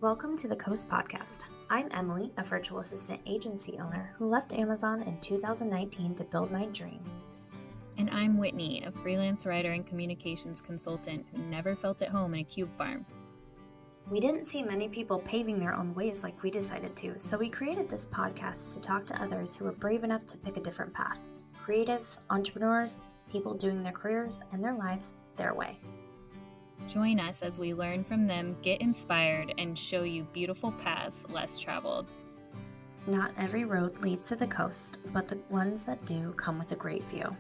Welcome to the Coast Podcast. I'm Emilie, a virtual assistant agency owner who left Amazon in 2019 to build my dream. And I'm Whitney, a freelance writer and communications consultant who never felt at home in a cube farm. We didn't see many people paving their own ways like we decided to, so we created this podcast to talk to others who were brave enough to pick a different path. Creatives, entrepreneurs, people doing their careers and their lives their way. Join us as we learn from them, get inspired, and show you beautiful paths less traveled. Not every road leads to the coast, but the ones that do come with a great view.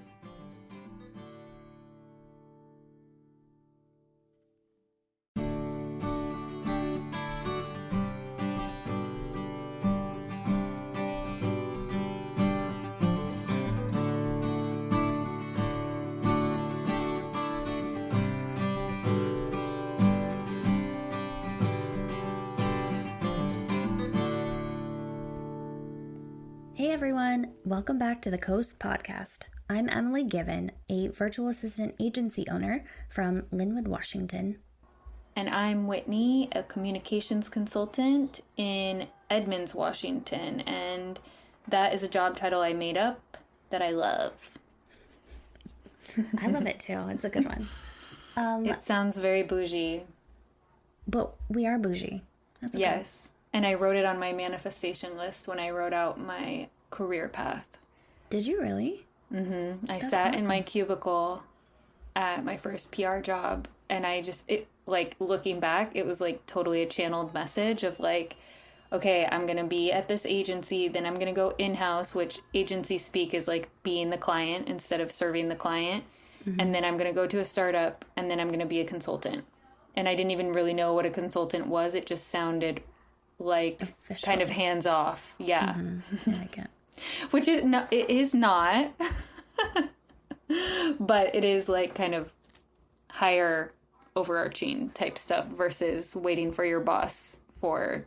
Hey everyone, welcome back to the Coast Podcast. I'm Emilie Given, a virtual assistant agency owner from Lynnwood, Washington. And I'm Whitney, a communications consultant in Edmonds, Washington. And that is a job title I made up that I love. I love it too. It's a good one. It sounds very bougie. But we are bougie. That's okay. Yes. And I wrote it on my manifestation list when I wrote out my career path. Did you really? Mm-hmm. I That's sat awesome. in my cubicle at my first PR job, and looking back, it was like totally a channeled message of like, okay, I'm going to be at this agency, then I'm going to go in-house, which agency speak is like being the client instead of serving the client. Mm-hmm. And then I'm going to go to a startup, and then I'm going to be a consultant. And I didn't even really know what a consultant was. It just sounded like official. Kind of hands off. Yeah. Mm-hmm. I like it. Which is no, it is not, but it is like kind of higher overarching type stuff versus waiting for your boss for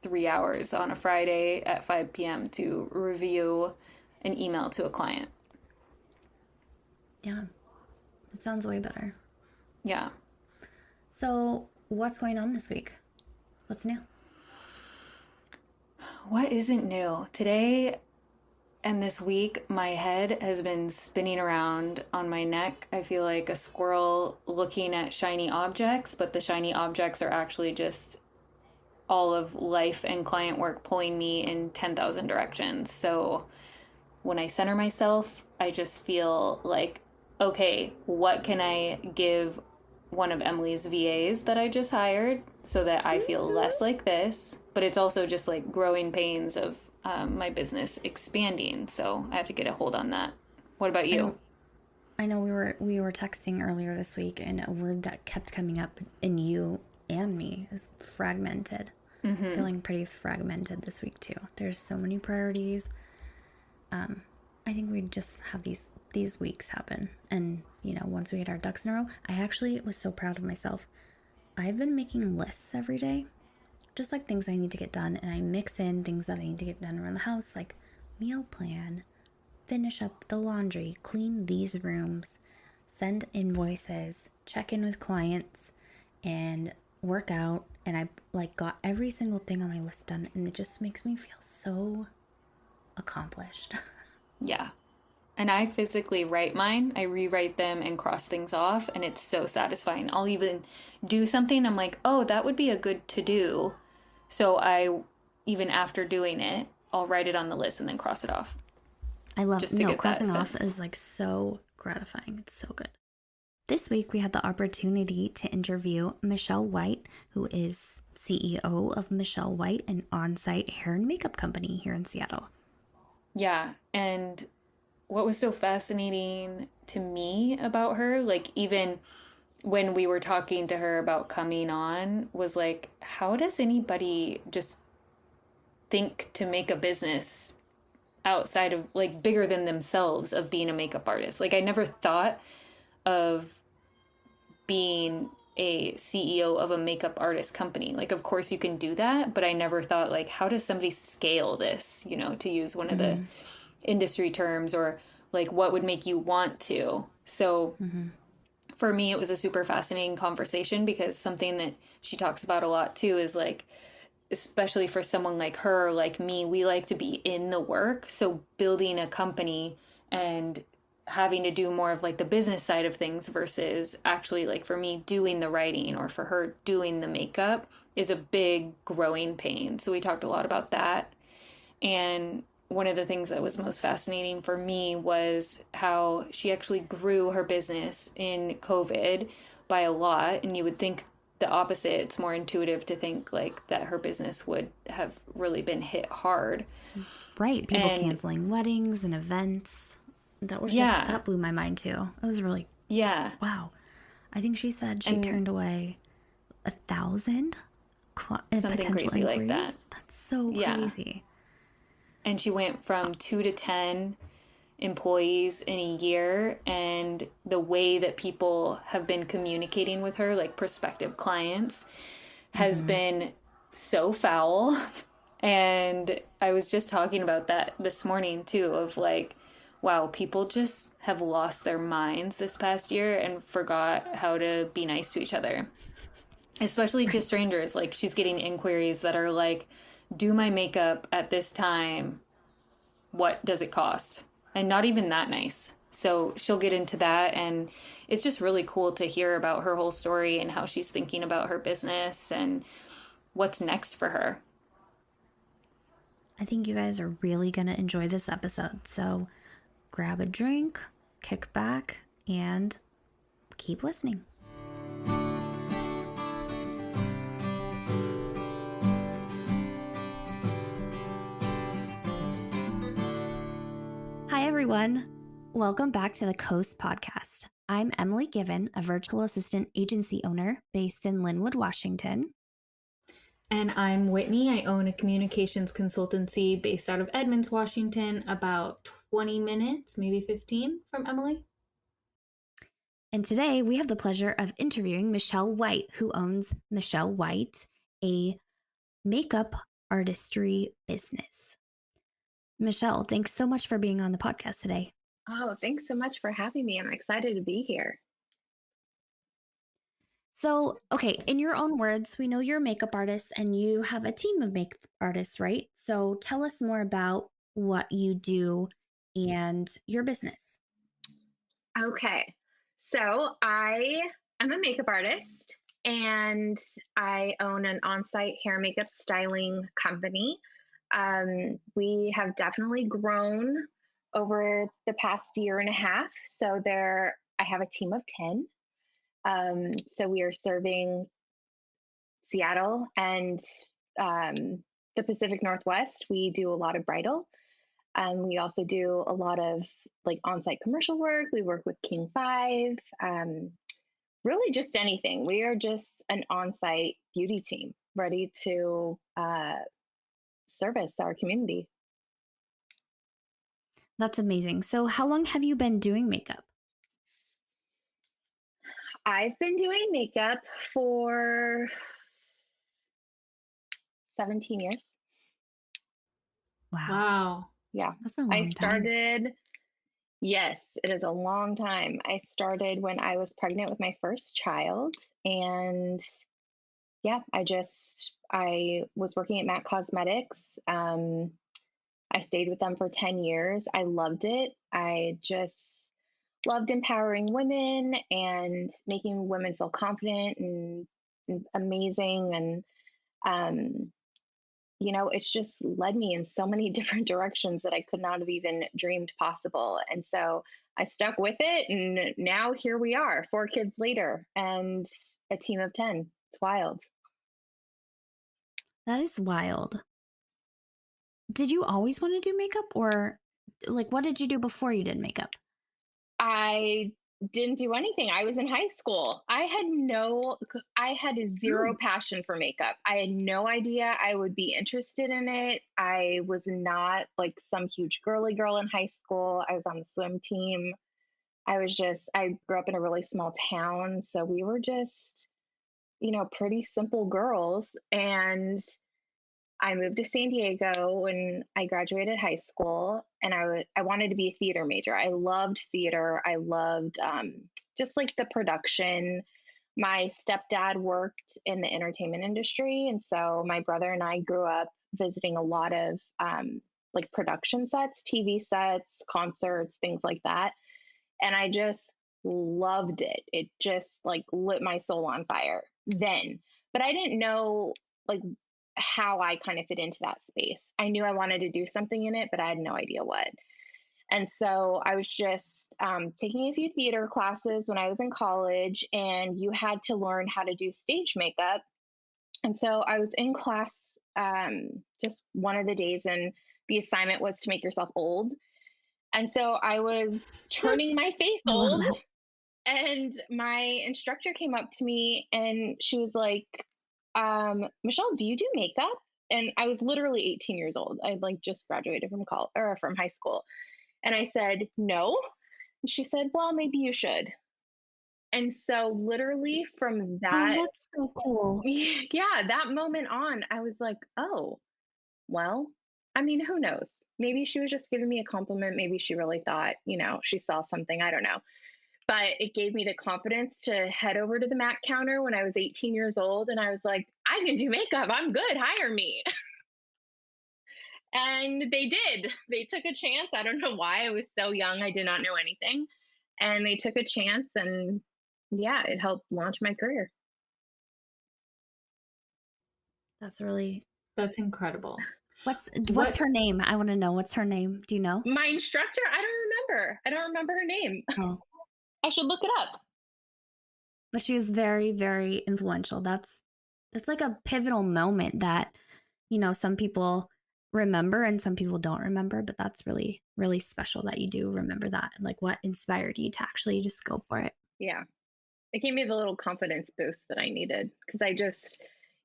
3 hours on a Friday at 5 p.m. to review an email to a client. Yeah. It sounds way better. Yeah. So what's going on this week? What's new? What isn't new? Today and this week, my head has been spinning around on my neck. I feel like a squirrel looking at shiny objects, but the shiny objects are actually just all of life and client work pulling me in 10,000 directions. So when I center myself, I just feel like, okay, what can I give one of Emilie's VAs that I just hired so that I feel less like this? But it's also just like growing pains of my business expanding. So I have to get a hold on that. What about you? I know we were texting earlier this week, and a word that kept coming up in you and me is fragmented. Mm-hmm. Feeling pretty fragmented this week too. There's so many priorities. I think we just have these weeks happen, and once we get our ducks in a row, I actually was so proud of myself. I've been making lists every day, just like things I need to get done, and I mix in things that I need to get done around the house, like meal plan, finish up the laundry, clean these rooms, send invoices, check in with clients, and work out. And I got every single thing on my list done, and it just makes me feel so accomplished. Yeah. And I physically write mine. I rewrite them and cross things off, and it's so satisfying. I'll even do something. I'm like, oh, that would be a good to do. So even after doing it, I'll write it on the list and then cross it off. I love crossing off is like so gratifying. It's so good. This week we had the opportunity to interview Michelle Wight, who is CEO of Michelle Wight, an on-site hair and makeup company here in Seattle. Yeah, and what was so fascinating to me about her, like even when we were talking to her about coming on, was like, how does anybody just think to make a business outside of like bigger than themselves of being a makeup artist? Like I never thought of being a CEO of a makeup artist company. Like, of course you can do that, but I never thought like, how does somebody scale this, to use one of the industry terms, or like what would make you want to. So For me, it was a super fascinating conversation because something that she talks about a lot too is like, especially for someone like her, like me, we like to be in the work. So building a company and having to do more of like the business side of things versus actually like for me doing the writing or for her doing the makeup is a big growing pain. So we talked a lot about that. And one of the things that was most fascinating for me was how she actually grew her business in COVID by a lot. And you would think the opposite. It's more intuitive to think like that her business would have really been hit hard. Right. People And canceling weddings and events. yeah, That blew my mind too. It was really, yeah. wow. I think she said she And turned away 1,000 something potential crazy like inquiries. that. That's so Yeah. crazy. And she went from 2 to 10 employees in a year, and the way that people have been communicating with her, like prospective clients, has Mm-hmm. been so foul. And I was just talking about that this morning too, of like, wow, people just have lost their minds this past year and forgot how to be nice to each other, especially to Right. strangers. Like she's getting inquiries that are like, do my makeup at this time, what does it cost? And not even that nice. So she'll get into that. And it's just really cool to hear about her whole story and how she's thinking about her business and what's next for her. I think you guys are really going to enjoy this episode. So grab a drink, kick back, and keep listening. Hi, everyone. Welcome back to the Coast Podcast. I'm Emilie Given, a virtual assistant agency owner based in Linwood, Washington. And I'm Whitney. I own a communications consultancy based out of Edmonds, Washington, about 20 minutes, maybe 15 from Emilie. And today we have the pleasure of interviewing Michelle Wight, who owns Michelle Wight, a makeup artistry business. Michelle, thanks so much for being on the podcast today. Oh, thanks so much for having me. I'm excited to be here. So, okay, in your own words, we know you're a makeup artist and you have a team of makeup artists, right? So, tell us more about what you do and your business. Okay. So I am a makeup artist and I own an on-site hair makeup styling company. We have definitely grown over the past year and a half. So I have a team of 10. So we are serving Seattle and the Pacific Northwest. We do a lot of bridal. We also do a lot of like on-site commercial work. We work with King Five, really just anything. We are just an on-site beauty team ready to service our community. That's amazing. So, how long have you been doing makeup? I've been doing makeup for 17 years. Wow, Wow. Yeah. that's a I long time. started, yes, it is a long time. I started when I was pregnant with my first child. And yeah, I was working at MAC Cosmetics. I stayed with them for 10 years. I loved it. I just loved empowering women and making women feel confident and amazing. And, um, it's just led me in so many different directions that I could not have even dreamed possible. And so I stuck with it. And now here we are, 4 kids later, and a team of 10. It's wild. That is wild. Did you always want to do makeup or like what did you do before you did makeup? I didn't do anything. I was in high school. I had zero Oh, passion for makeup. I had no idea I would be interested in it. I was not like some huge girly girl in high school. I was on the swim team. I grew up in a really small town. So we were just, pretty simple girls. And I moved to San Diego when I graduated high school, and I wanted to be a theater major. I loved theater. I loved just like the production. My stepdad worked in the entertainment industry, and so my brother and I grew up visiting a lot of like production sets, TV sets, concerts, things like that. And I just loved it. It just like lit my soul on fire then. But I didn't know like how I kind of fit into that space. I knew I wanted to do something in it, but I had no idea what. And so I was just taking a few theater classes when I was in college, and you had to learn how to do stage makeup. And so I was in class just one of the days, and the assignment was to make yourself old. And so I was turning my face I love old, that. and my instructor came up to me and she was like, Michelle, do you do makeup? And I was literally 18 years old. I'd like just graduated from college or from high school. And I said, no. And she said, well, maybe you should. And so literally from Oh, that, that's so cool. yeah, that moment on, I was like, oh, well, I mean, who knows? Maybe she was just giving me a compliment. Maybe she really thought, she saw something. I don't know. But it gave me the confidence to head over to the Mac counter when I was 18 years old. And I was like, I can do makeup. I'm good. Hire me. And they did. They took a chance. I don't know why. I was so young. I did not know anything. And they took a chance. And yeah, it helped launch my career. That's really. That's incredible. What's What her name? I want to know what's her name. Do you know? My instructor, I don't remember. I don't remember her name. Oh, I should look it up. but she was very, very influential. That's like a pivotal moment that, some people remember and some people don't remember, but that's really, really special that you do remember that. Like what inspired you to actually just go for it. Yeah. It gave me the little confidence boost that I needed because I just,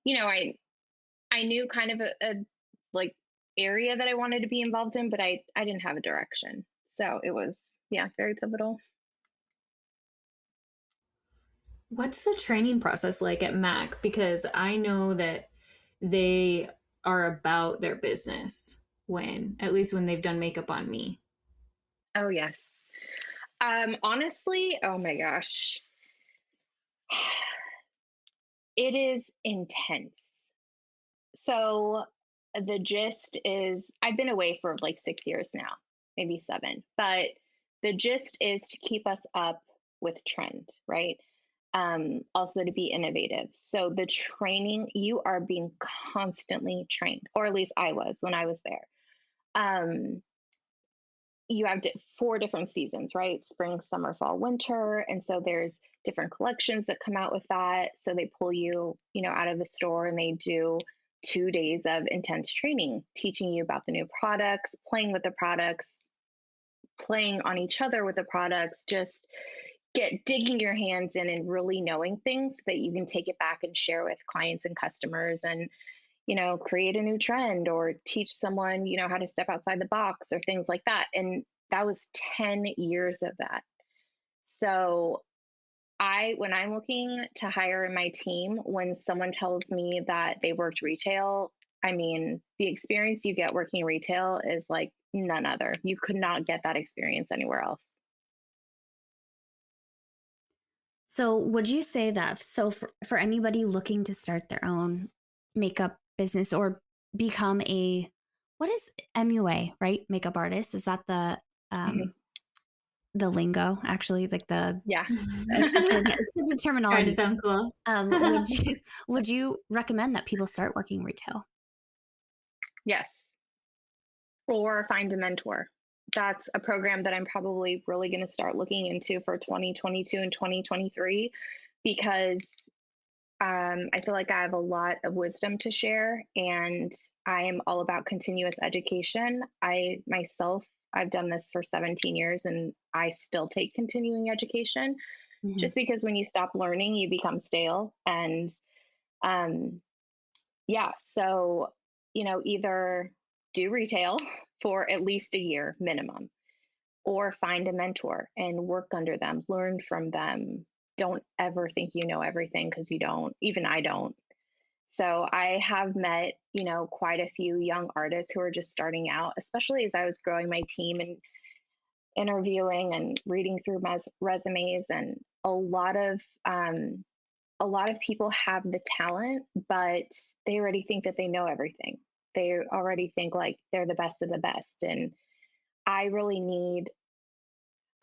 you know, I knew kind of a like area that I wanted to be involved in, but I didn't have a direction. So it was, yeah, very pivotal. What's the training process like at Mac? Because I know that they are about their business at least when they've done makeup on me. Oh yes. Honestly, oh my gosh. It is intense. So the gist is I've been away for like 6 years now, maybe seven, but the gist is to keep us up with trend, right? Also to be innovative. So the training, you are being constantly trained, or at least I was when I was there. Um, you have four different seasons, right? Spring, summer, fall, winter. And so there's different collections that come out with that. So they pull you, out of the store and they do 2 days of intense training, teaching you about the new products, playing with the products, playing on each other with the products, just get digging your hands in and really knowing things so that you can take it back and share with clients and customers and create a new trend or teach someone, how to step outside the box or things like that. And that was 10 years of that. So when I'm looking to hire in my team, when someone tells me that they worked retail, I mean, the experience you get working retail is like none other. You could not get that experience anywhere else. So would you say that for anybody looking to start their own makeup business or become what is MUA, right? Makeup artist? Is that the lingo actually, like the Yeah. accepted Trying to terminology? sound cool. Would you recommend that people start working retail? Yes. Or find a mentor. That's a program that I'm probably really going to start looking into for 2022 and 2023 because I feel like I have a lot of wisdom to share and I am all about continuous education. I've done this for 17 years and I still take continuing education Mm-hmm. just because when you stop learning, you become stale. And yeah, so, either do retail for at least a year minimum or find a mentor and work under them, learn from them. Don't ever think you know everything because you don't. Even I don't. So I have met, quite a few young artists who are just starting out, especially as I was growing my team and interviewing and reading through my resumes. And a lot of a lot of people have the talent, but they already think that they know everything. They already think like they're the best of the best. And I really need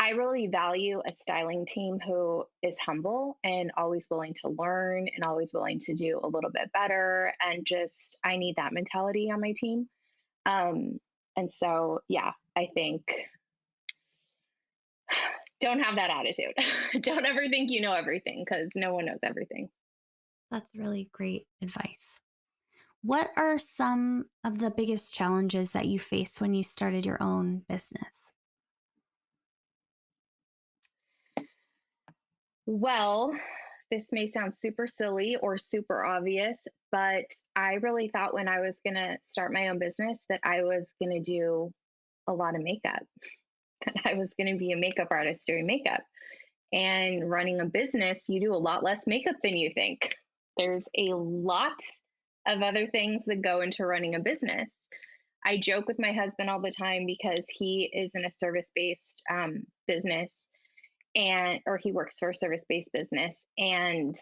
I really value a styling team who is humble and always willing to learn and always willing to do a little bit better. And just, I need that mentality on my team. Um, and so, yeah, I think don't have that attitude. Don't ever think you know everything because no one knows everything. That's really great advice. What are some of the biggest challenges that you faced when you started your own business? Well, this may sound super silly or super obvious, but I really thought when I was going to start my own business that I was going to do a lot of makeup, that I was going to be a makeup artist doing makeup. And running a business, you do a lot less makeup than you think. There's a lot of other things that go into running a business. I joke with my husband all the time because he is in a service based business and or he works for a service-based business, and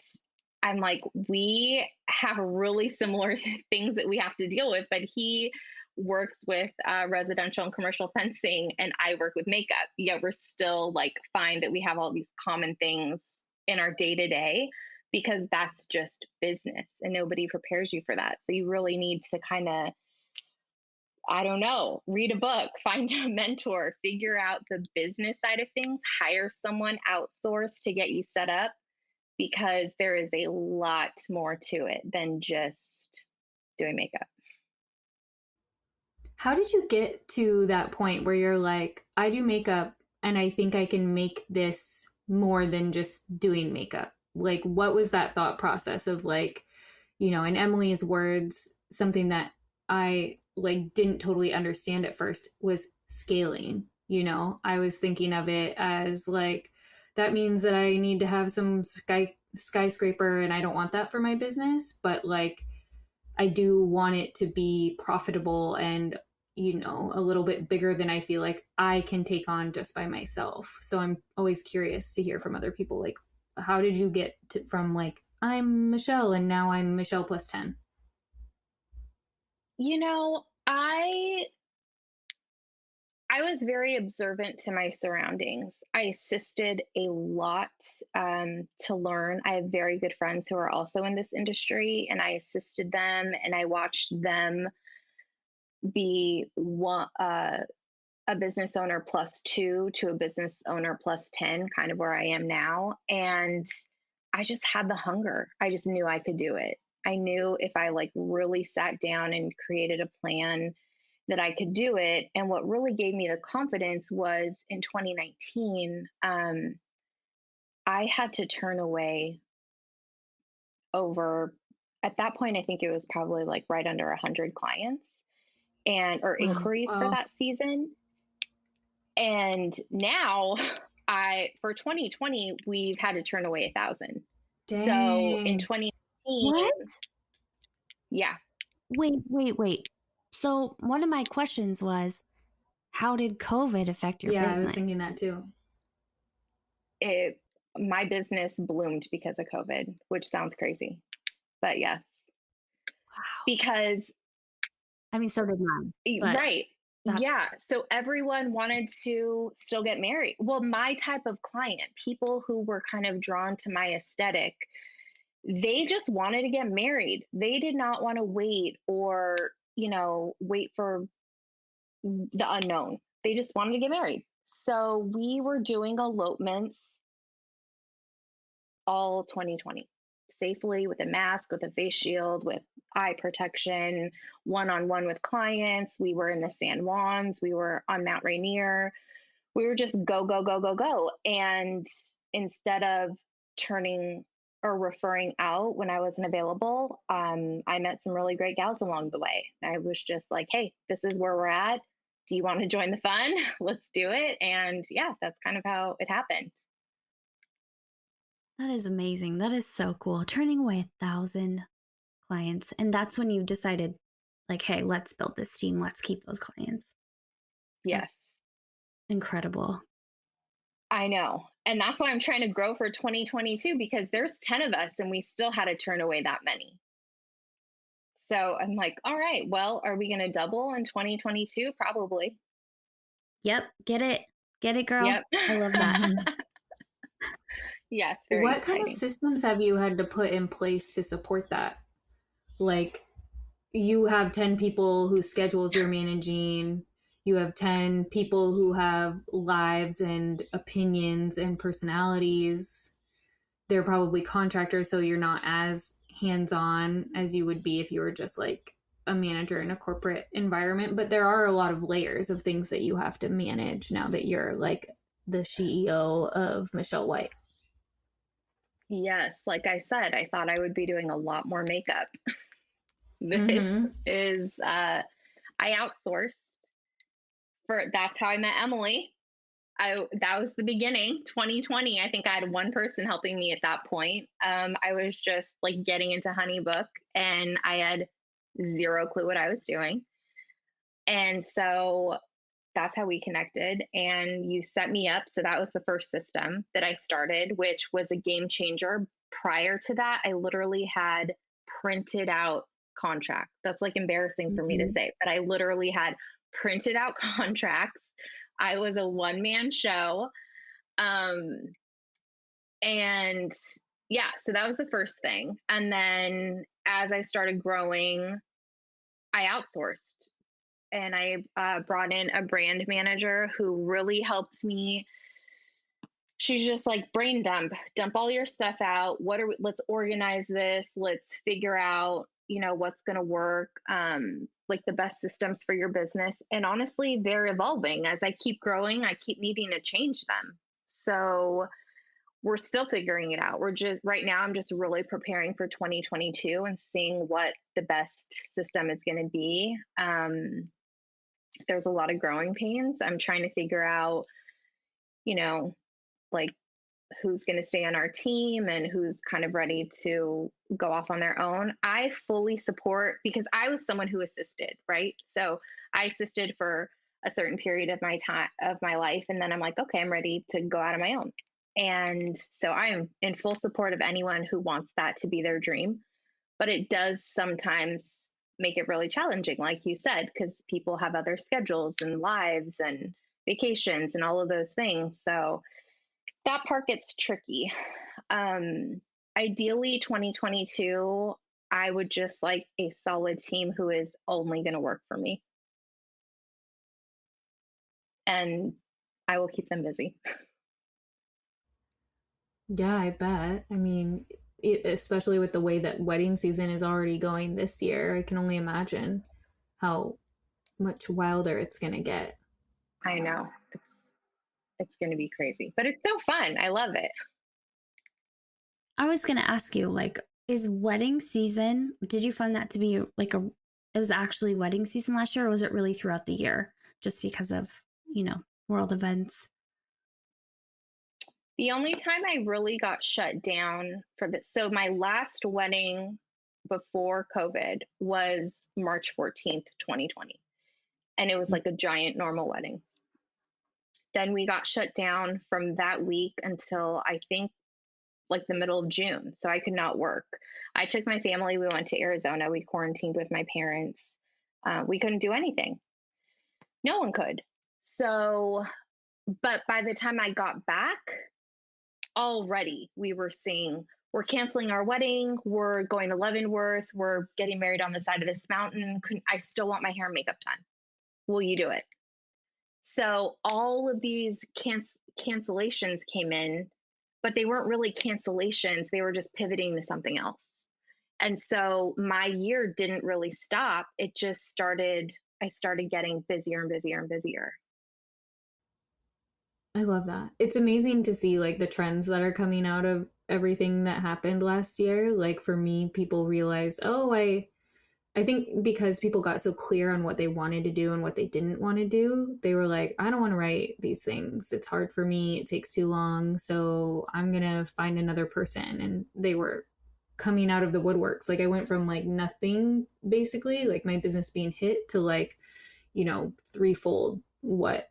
I'm like, we have really similar things that we have to deal with, but he works with residential and commercial fencing and I work with makeup, yet we're still like find that we have all these common things in our day to day because that's just business and nobody prepares you for that. So you really need to kind of, I don't know, read a book, find a mentor, figure out the business side of things, hire someone, outsource to get you set up because there is a lot more to it than just doing makeup. How did you get to that point where you're like, I do makeup and I think I can make this more than just doing makeup? Like, what was that thought process of like, in Emilie's words, something that I like didn't totally understand at first was scaling. I was thinking of it as like, that means that I need to have some skyscraper and I don't want that for my business, but like, I do want it to be profitable and a little bit bigger than I feel like I can take on just by myself. So I'm always curious to hear from other people like, how did you get from like, I'm Michelle and now I'm Michelle plus 10? You know, I was very observant to my surroundings. I assisted a lot to learn. I have very good friends who are also in this industry, and I assisted them and I watched them be a business owner plus two to a business owner plus 10, kind of where I am now. And I just had the hunger. I just knew I could do it. I knew if I like really sat down and created a plan that I could do it. And what really gave me the confidence was in 2019, I had to turn away over, at that point, I think it was probably like right under 100 clients and or Wow. inquiries for Wow. that season. And now I for 2020, we've had to turn away 1,000. So in Dang. 2019, What? yeah, Wait. So, one of my questions was, how did COVID affect your Yeah, I was business? thinking that too. it my business bloomed because of COVID, which sounds crazy. But yes, Wow. because I mean, so did mine, but right. that's Yeah. So everyone wanted to still get married. Well, my type of client, people who were kind of drawn to my aesthetic, they just wanted to get married. They did not want to wait or, wait for the unknown. They just wanted to get married. So we were doing elopements all 2020 safely with a mask, with a face shield, with eye protection, one on one with clients. We were in the San Juans, we were on Mount Rainier. We were just go, go, go, go, go. And instead of turning or referring out when I wasn't available, I met some really great gals along the way. I was just like, hey, this is where we're at. Do you want to join the fun? Let's do it. And yeah, that's kind of how it happened. that is amazing. That is so cool. Turning away 1,000 clients. And that's when you decided, like, hey, let's build this team. Let's keep those clients. Yes. Incredible. I know. And that's why I'm trying to grow for 2022 because there's 10 of us and we still had to turn away that many. So I'm like, all right, well, are we going to double in 2022? Probably. Yep. Get it. Get it, girl. Yep. I love that. Yeah, it's very What exciting. kind of systems have you had to put in place to support that? Like, you have 10 people whose schedules you're managing. You have 10 people who have lives and opinions and personalities. They're probably contractors, so you're not as hands-on as you would be if you were just like a manager in a corporate environment. But there are a lot of layers of things that you have to manage now that you're like the CEO of Michelle Wight. Yes, like I said, I thought I would be doing a lot more makeup. This is I outsourced that's how I met Emilie. That was the beginning, 2020. I think I had one person helping me at that point. I was just like getting into HoneyBook and I had zero clue what I was doing. And so that's how we connected. And you set me up. So that was the first system that I started, which was a game changer. Prior to that, I literally had printed out contracts. That's like embarrassing for me to say, but I literally had printed out contracts. I was a one-man show. And yeah, so that was the first thing. And then as I started growing, I outsourced and I brought in a brand manager who really helped me. She's just like brain dump all your stuff out. Let's organize this. Let's figure out, what's going to work. Like the best systems for your business. And honestly, they're evolving as I keep growing. I keep needing to change them. So we're still figuring it out. Right now, I'm just really preparing for 2022 and seeing what the best system is going to be. There's a lot of growing pains. I'm trying to figure out, like who's going to stay on our team and who's kind of ready to go off on their own. I fully support because I was someone who assisted, right? So I assisted for a certain period of my life. And then I'm like, okay, I'm ready to go out on my own. And so I am in full support of anyone who wants that to be their dream. But it does sometimes make it really challenging, like you said, because people have other schedules and lives and vacations and all of those things. So that part gets tricky. Ideally, 2022, I would just like a solid team who is only going to work for me. And I will keep them busy. Yeah, I bet. I mean, especially with the way that wedding season is already going this year, I can only imagine how much wilder it's going to get. I know. It's going to be crazy, but it's so fun. I love it. I was going to ask you, like, is wedding season, did you find that to be like it was actually wedding season last year, or was it really throughout the year just because of, world events? The only time I really got shut down so my last wedding before COVID was March 14th, 2020. And it was like a giant normal wedding. Then we got shut down from that week until I think like the middle of June. So I could not work. I took my family. We went to Arizona. We quarantined with my parents. We couldn't do anything. No one could. So, but by the time I got back, already we were seeing we're canceling our wedding, we're going to Leavenworth, we're getting married on the side of this mountain. I still want my hair and makeup done. Will you do it? So all of these cancellations came in, but they weren't really cancellations. They were just pivoting to something else. And so my year didn't really stop. It just I started getting busier and busier and busier. I love that. It's amazing to see like the trends that are coming out of everything that happened last year. Like for me, people realize, oh, I think because people got so clear on what they wanted to do and what they didn't want to do, they were like, I don't want to write these things. It's hard for me. It takes too long. So I'm going to find another person. And they were coming out of the woodworks. Like I went from like nothing, basically, like my business being hit, to like, you know, threefold what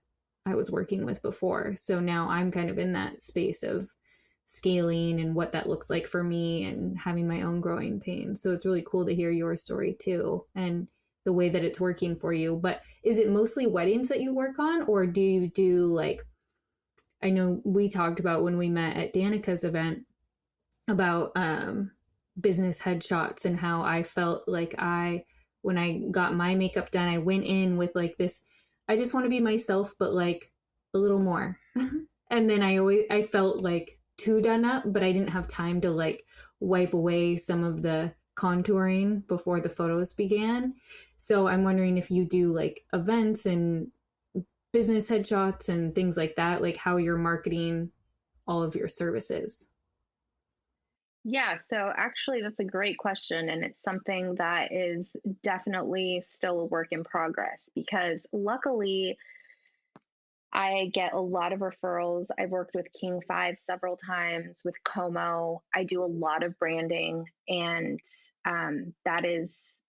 I was working with before. So now I'm kind of in that space of scaling and what that looks like for me and having my own growing pains. So it's really cool to hear your story too, and the way that it's working for you. But is it mostly weddings that you work on, or do you do like, I know we talked about when we met at Danica's event about business headshots, and how I felt like when I got my makeup done, I went in with like this, I just want to be myself, but like a little more. And then I felt like too done up, but I didn't have time to like wipe away some of the contouring before the photos began. So I'm wondering if you do like events and business headshots and things like that, like how you're marketing all of your services. Yeah, so actually, that's a great question. And it's something that is definitely still a work in progress because luckily, I get a lot of referrals. I've worked with King 5 several times, with Como. I do a lot of branding, and that is,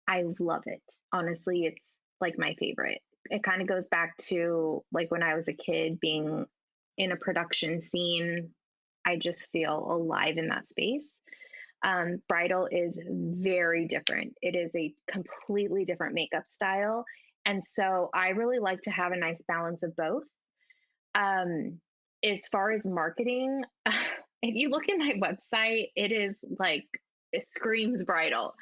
I love it. Honestly, it's like my favorite. It kind of goes back to like when I was a kid being in a production scene. I just feel alive in that space. Bridal is very different. It is a completely different makeup style. And so I really like to have a nice balance of both. Um, as far as marketing, if you look at my website, it is like, it screams bridal.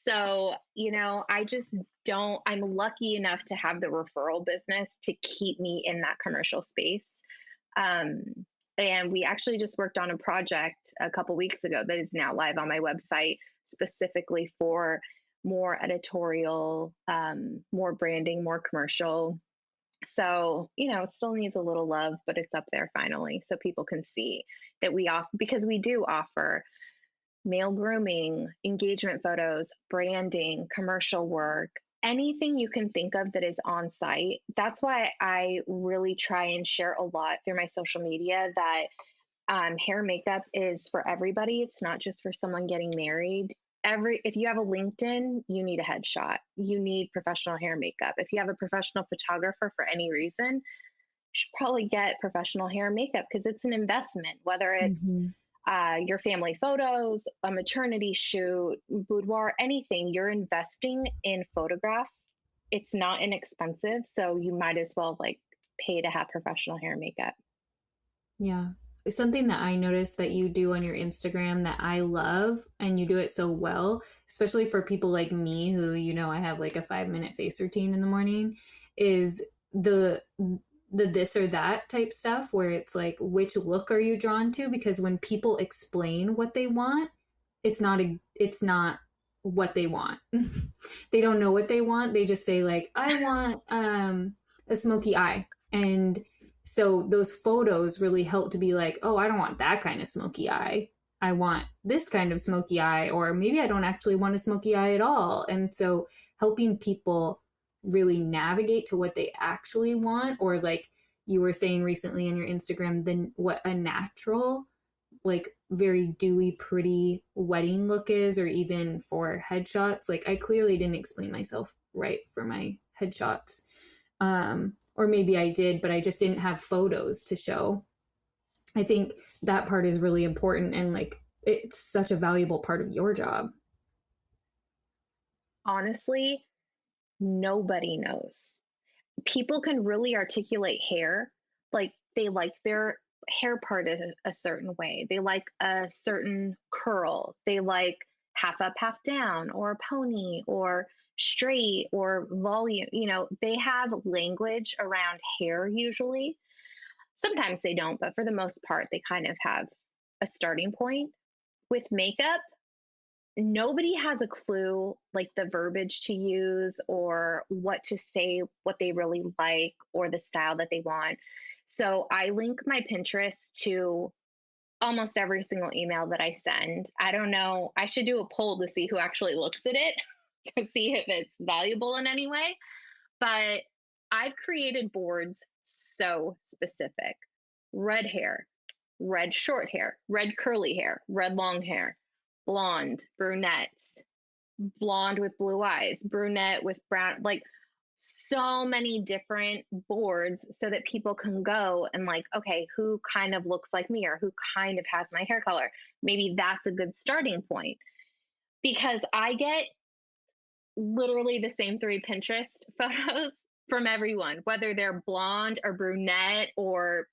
So, you know, I just don't, I'm lucky enough to have the referral business to keep me in that commercial space. Um, and we actually just worked on a project a couple weeks ago that is now live on my website, specifically for more editorial, more branding, more commercial. So, you know, it still needs a little love, but it's up there finally. So people can see that we offer, because we do offer male grooming, engagement photos, branding, commercial work, anything you can think of that is on site. That's why I really try and share a lot through my social media that hair makeup is for everybody. It's not just for someone getting married. If you have a LinkedIn, you need a headshot. You need professional hair makeup. If you have a professional photographer for any reason, you should probably get professional hair makeup because it's an investment, whether it's Mm-hmm. your family photos, a maternity shoot, boudoir, anything, you're investing in photographs. It's not inexpensive. So you might as well like pay to have professional hair makeup. Yeah. Something that I noticed that you do on your Instagram that I love, and you do it so well, especially for people like me who, you know, I have like a 5-minute face routine in the morning, is the this or that type stuff where it's like, which look are you drawn to? Because when people explain what they want, it's not what they want. They don't know what they want. They just say like, I want a smoky eye. And so those photos really help to be like, oh, I don't want that kind of smoky eye. I want this kind of smoky eye, or maybe I don't actually want a smoky eye at all. And so helping people really navigate to what they actually want, or like you were saying recently in your Instagram, then what a natural, like very dewy, pretty wedding look is, or even for headshots. Like I clearly didn't explain myself right for my headshots. Or maybe I did, but I just didn't have photos to show. I think that part is really important, and like it's such a valuable part of your job. Honestly, nobody knows. People can really articulate hair. Like they like their hair part a certain way. They like a certain curl. They like half up, half down, or a pony, or straight, or volume. You know, they have language around hair usually. Sometimes they don't, but for the most part, they kind of have a starting point. With makeup, nobody has a clue like the verbiage to use or what to say, what they really like, or the style that they want. So I link my Pinterest to almost every single email that I send. I don't know, I should do a poll to see who actually looks at it to see if it's valuable in any way. But I've created boards so specific: red hair, red short hair, red curly hair, red long hair, blonde, brunette, blonde with blue eyes, brunette with brown, like so many different boards so that people can go and like, okay, who kind of looks like me or who kind of has my hair color? Maybe that's a good starting point because I get literally the same 3 Pinterest photos from everyone, whether they're blonde or brunette or,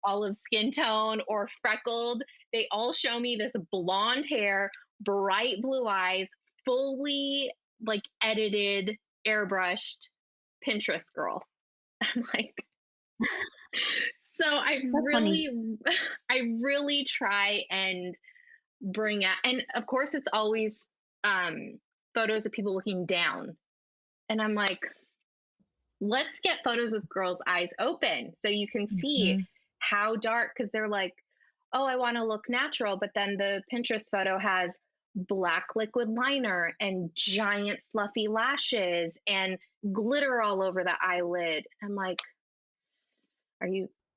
olive skin tone or freckled. They all show me this blonde hair, bright blue eyes, fully like edited, airbrushed Pinterest girl. I'm like, so That's funny. I really try and bring out, and of course, it's always photos of people looking down. And I'm like, let's get photos with girls' eyes open so you can see Mm-hmm. how dark, because they're like, oh, I want to look natural. But then the Pinterest photo has black liquid liner and giant fluffy lashes and glitter all over the eyelid. I'm like,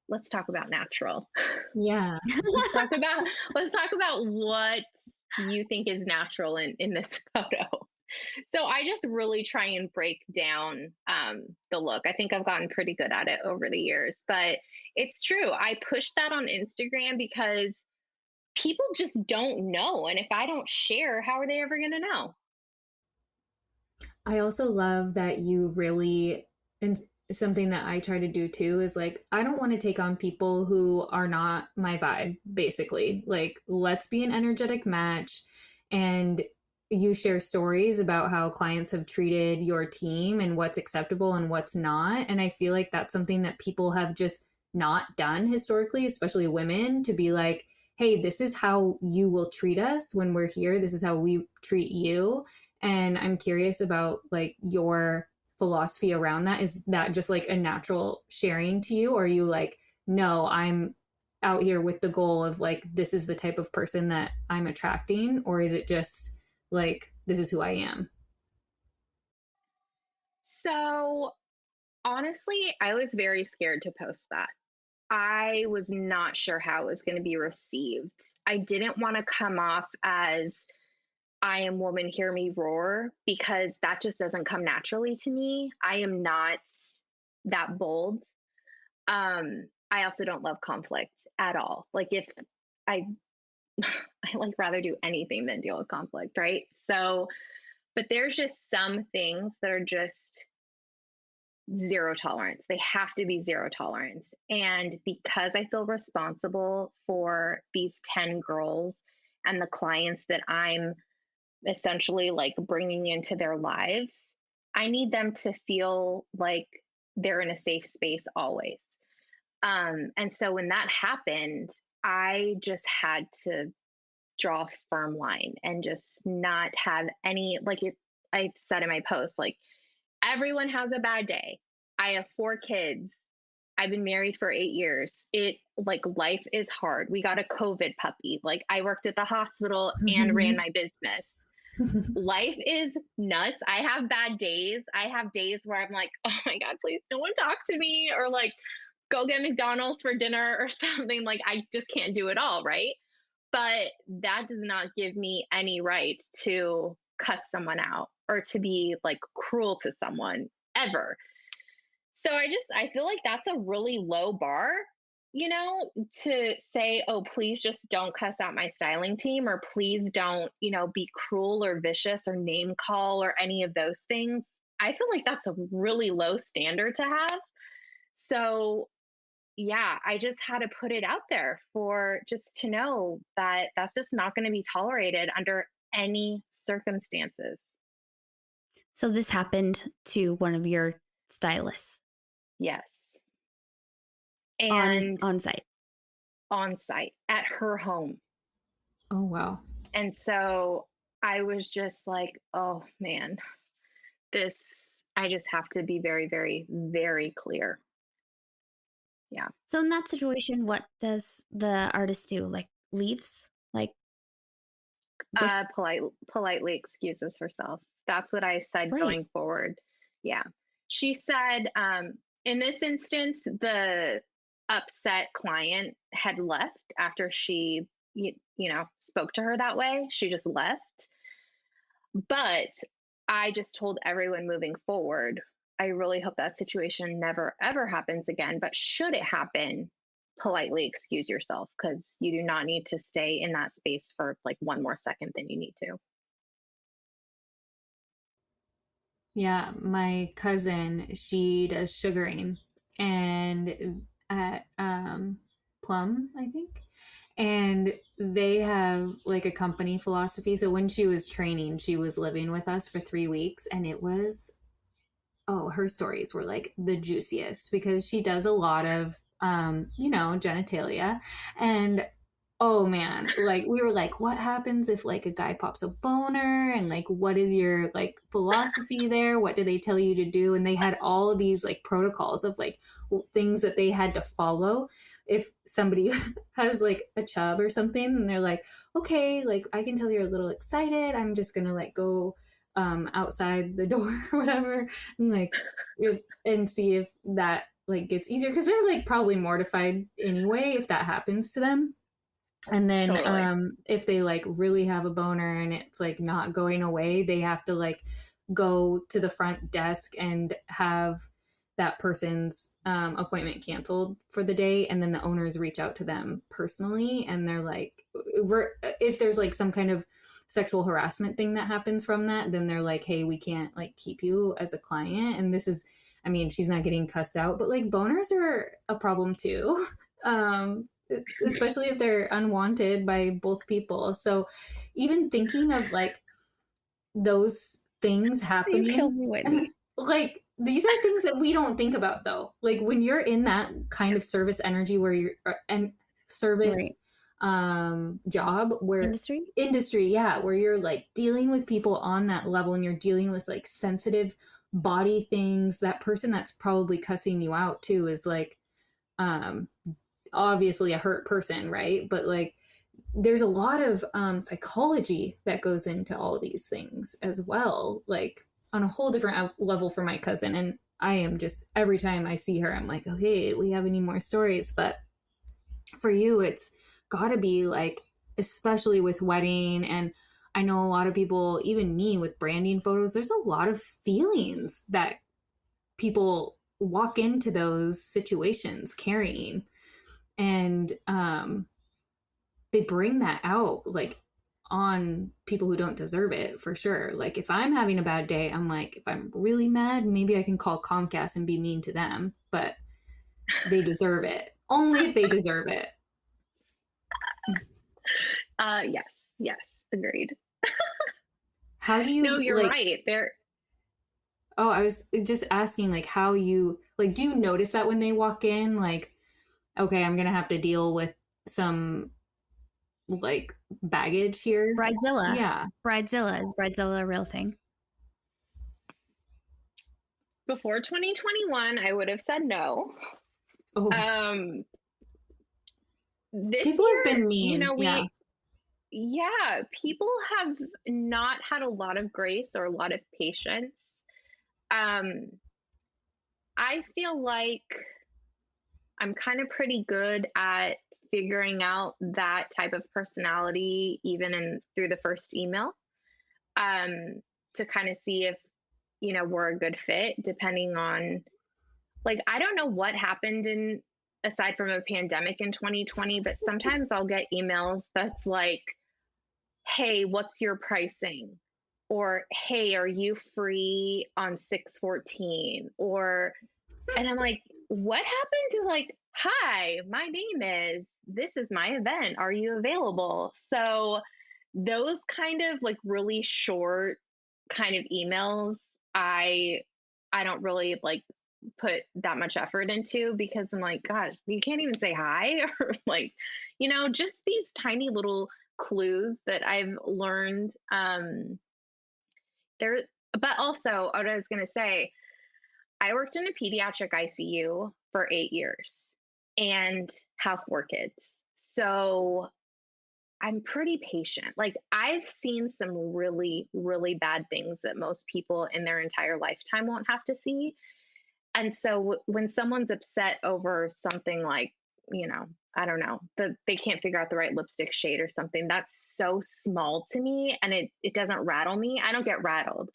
let's talk about natural. Yeah. let's talk about what you think is natural in this photo. So I just really try and break down the look. I think I've gotten pretty good at it over the years, but it's true. I push that on Instagram because people just don't know. And if I don't share, how are they ever going to know? I also love that you really, and something that I try to do too is like, I don't want to take on people who are not my vibe, basically. Like, let's be an energetic match. And you share stories about how clients have treated your team and what's acceptable and what's not. And I feel like that's something that people have just not done historically, especially women, to be like, hey, this is how you will treat us when we're here. This is how we treat you. And I'm curious about like your philosophy around that. Is that just like a natural sharing to you? Or are you like, no, I'm out here with the goal of like, this is the type of person that I'm attracting? Or is it just like, this is who I am? So honestly, I was very scared to post that. I was not sure how it was going to be received. I didn't want to come off as I am woman, hear me roar, because that just doesn't come naturally to me. I am not that bold. I also don't love conflict at all. Like if I I like rather do anything than deal with conflict, right? So, but there's just some things that are just zero tolerance. They have to be zero tolerance. And because I feel responsible for these 10 girls and the clients that I'm essentially like bringing into their lives, I need them to feel like they're in a safe space always. And so when that happened, I just had to draw a firm line and just not have any, like it, I said in my post, like everyone has a bad day. I have 4 kids. I've been married for 8 years. It like life is hard. We got a COVID puppy. Like I worked at the hospital and ran my business. Life is nuts. I have bad days. I have days where I'm like, oh my God, please no one talk to me, or like go get McDonald's for dinner or something. Like I just can't do it all, right? But that does not give me any right to cuss someone out or to be like cruel to someone ever. So I feel like that's a really low bar, to say, oh, please just don't cuss out my styling team, or please don't, be cruel or vicious or name call or any of those things. I feel like that's a really low standard to have. So yeah, I just had to put it out there for just to know that that's just not going to be tolerated under any circumstances. So this happened to one of your stylists Yes. on And on site. on site at her home. Oh, wow. And so I was just like, oh man, I just have to be very, very, very clear. Yeah. So in that situation, what does the artist do? Like leaves? Like with Politely excuses herself. That's what I said great. going forward. Yeah. She said, in this instance, the upset client had left after she spoke to her that way. She just left. But I just told everyone moving forward, I really hope that situation never, ever happens again. But should it happen, politely excuse yourself, because you do not need to stay in that space for like one more second than you need to. Yeah, my cousin, she does sugaring and at Plum, I think. And they have like a company philosophy. So when she was training, she was living with us for 3 weeks, and it was, oh, her stories were like the juiciest because she does a lot of genitalia. And oh man, like we were like, what happens if like a guy pops a boner, and like what is your like philosophy there? What do they tell you to do? And they had all of these like protocols of like things that they had to follow if somebody has like a chub or something, and they're like, okay, like I can tell you're a little excited, I'm just gonna like go outside the door or whatever, and like and see if that like gets easier, because they're like probably mortified anyway if that happens to them. And then Totally. if they like really have a boner and it's like not going away, they have to like go to the front desk and have that person's appointment canceled for the day, and then the owners reach out to them personally, and they're like, if there's like some kind of sexual harassment thing that happens from that, then they're like, hey, we can't like keep you as a client. And this is, I mean, she's not getting cussed out, but like boners are a problem too. Especially if they're unwanted by both people. So even thinking of like those things You happening, killed me, Whitney. like these are things that we don't think about though. Like when you're in that kind of service energy where you're and service Right. job where industry, yeah, where you're like dealing with people on that level, and you're dealing with like sensitive body things. That person that's probably cussing you out too is like obviously a hurt person, right? But like there's a lot of psychology that goes into all these things as well, like on a whole different level for my cousin. And I am just, every time I see her, I'm like, okay, do we have any more stories? But for you, it's gotta be like, especially with wedding, and I know a lot of people, even me with branding photos, there's a lot of feelings that people walk into those situations carrying, and they bring that out like on people who don't deserve it, for sure. Like if I'm having a bad day, I'm like, if I'm really mad, maybe I can call Comcast and be mean to them, but they deserve it only if they deserve it. Yes, agreed. How do you No, you're like, right. oh, I was just asking like how you like, do you notice that when they walk in, like, okay, I'm gonna have to deal with some like baggage here? Bridezilla. Yeah. Bridezilla. Is Bridezilla a real thing? Before 2021, I would have said no. Oh, This people year, have been mean. people have not had a lot of grace or a lot of patience. I feel like I'm kind of pretty good at figuring out that type of personality, even through the first email, to kind of see if, we're a good fit, depending on, like, I don't know what happened aside from a pandemic in 2020, but sometimes I'll get emails that's like, hey, what's your pricing? Or, hey, are you free on 6/14? And I'm like, what happened to like, hi, my name is, this is my event. Are you available? So those kind of like really short kind of emails, I don't really like put that much effort into, because I'm like, gosh, you can't even say hi or like, just these tiny little clues that I've learned. There, but also what I was gonna say, I worked in a pediatric ICU for 8 years and have 4 kids. So I'm pretty patient. Like I've seen some really, really bad things that most people in their entire lifetime won't have to see. And so when someone's upset over something like, I don't know, they can't figure out the right lipstick shade or something. That's so small to me, and it doesn't rattle me. I don't get rattled.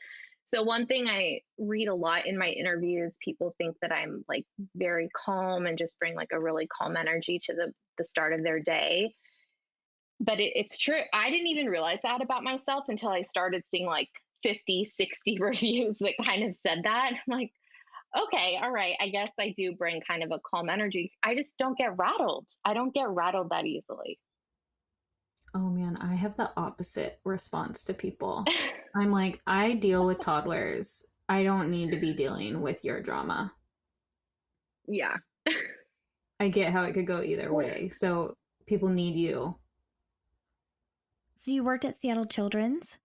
So one thing I read a lot in my interviews, people think that I'm like very calm and just bring like a really calm energy to the start of their day. But it's true. I didn't even realize that about myself until I started seeing like 50, 60 reviews that kind of said that. I'm like, okay, all right. I guess I do bring kind of a calm energy. I just don't get rattled. I don't get rattled that easily. Oh man, I have the opposite response to people. I'm like, I deal with toddlers. I don't need to be dealing with your drama. Yeah. I get how it could go either way. So people need you. So you worked at Seattle Children's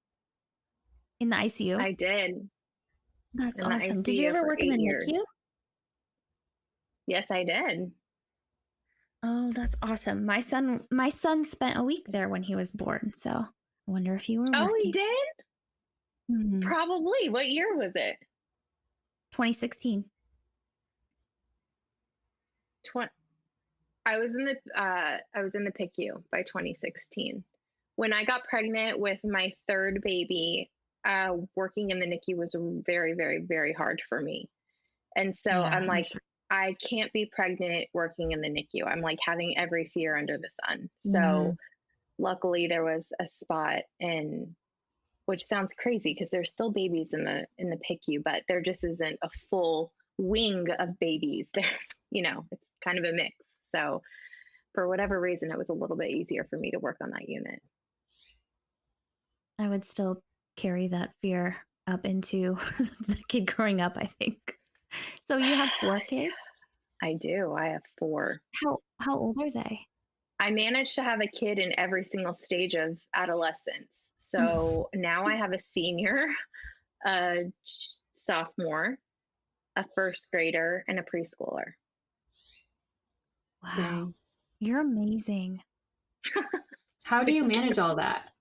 in the ICU? I did. That's In the awesome. Did you ICU ever for work in 8 the years. NICU? Yes, I did. Oh, that's awesome. My son spent a week there when he was born. So I wonder if you were Oh, he working. did? Mhm. Probably. What year was it? 2016. I was in the PICU by 2016. When I got pregnant with my third baby, working in the NICU was very, very, very hard for me. And so Yeah, I'm I'm like, sure. I can't be pregnant working in the NICU. I'm like having every fear under the sun. So Mhm. luckily there was a spot which sounds crazy because there's still babies in the PICU, but there just isn't a full wing of babies. There, it's kind of a mix. So for whatever reason, it was a little bit easier for me to work on that unit. I would still carry that fear up into the kid growing up, I think. So you have 4 kids? I do. I have 4. How old are they? I managed to have a kid in every single stage of adolescence. So now I have a senior, a sophomore, a first grader, and a preschooler. Wow. Dang. You're amazing. How do you manage all that?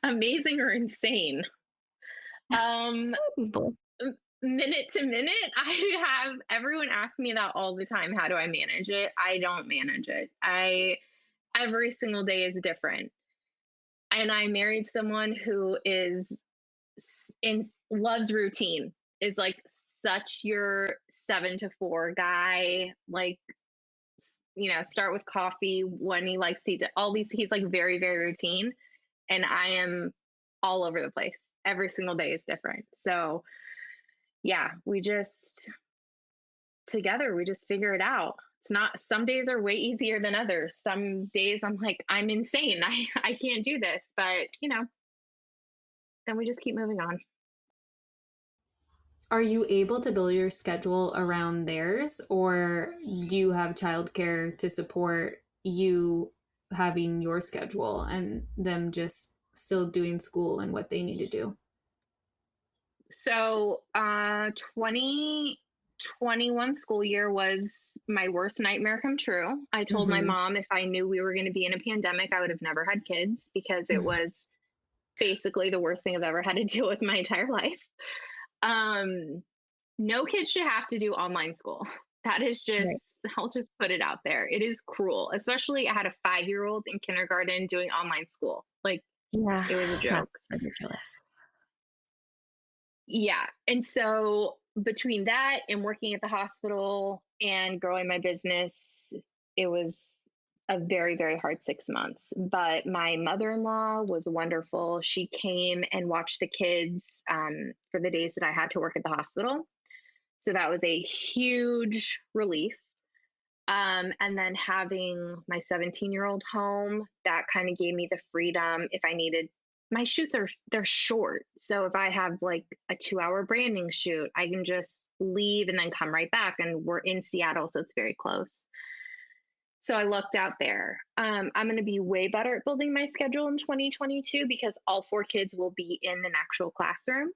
Amazing or insane? People. Minute to minute, I have everyone ask me that all the time. How do I manage it? I don't manage it. Every single day is different. And I married someone who loves routine, is like such your 7 to 4 guy, like, start with coffee when he likes to eat all these. He's like very, very routine. And I am all over the place. Every single day is different. So yeah, together, we just figure it out. It's not, some days are way easier than others. Some days I'm like, I'm insane. I can't do this, but then we just keep moving on. Are you able to build your schedule around theirs, or do you have childcare to support you having your schedule and them just still doing school and what they need to do? So 2021 school year was my worst nightmare come true. I told my mom if I knew we were going to be in a pandemic, I would have never had kids because it was basically the worst thing I've ever had to deal with my entire life. No kids should have to do online school. That is just, Right. I'll just put it out there. It is cruel, especially I had a 5-year-old in kindergarten doing online school. Like, Yeah, it was a joke. that's ridiculous. Yeah. And so between that and working at the hospital and growing my business, it was a very, very hard 6 months. But my mother-in-law was wonderful. She came and watched the kids for the days that I had to work at the hospital. So that was a huge relief. And then having my 17-year-old home, that kind of gave me the freedom if I needed. My shoots they're short. So if I have like a 2-hour branding shoot, I can just leave and then come right back. And we're in Seattle, so it's very close. So I lucked out there. I'm going to be way better at building my schedule in 2022 because all 4 kids will be in an actual classroom.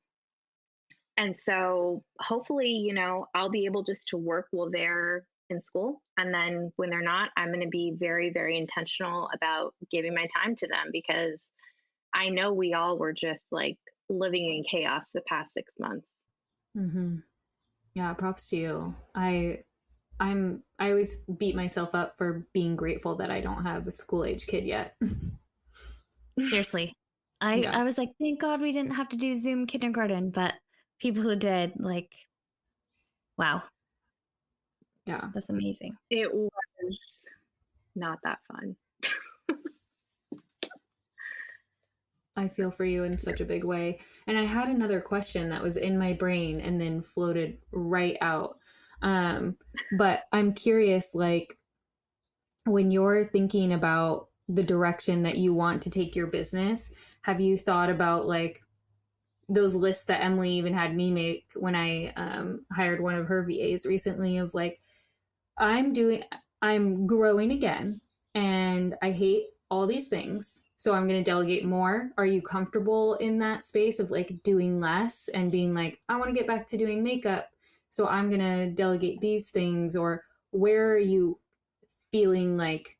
And so hopefully, I'll be able just to work while they're in school. And then when they're not, I'm going to be very, very intentional about giving my time to them because I know we all were just like living in chaos the past 6 months. Yeah, props to you. I I always beat myself up for being grateful that I don't have a school age kid yet. Seriously. Yeah. I was like, thank God we didn't have to do Zoom kindergarten, but people who did, like, wow, Yeah. that's amazing. It was not that fun. I feel for you in such a big way. And I had another question that was in my brain and then floated right out. But I'm curious, like, when you're thinking about the direction that you want to take your business, have you thought about like those lists that Emilie even had me make when I hired one of her VAs recently of like, I'm growing again and I hate all these things. So I'm going to delegate more. Are you comfortable in that space of like doing less and being like, I want to get back to doing makeup. So I'm going to delegate these things? Or where are you feeling like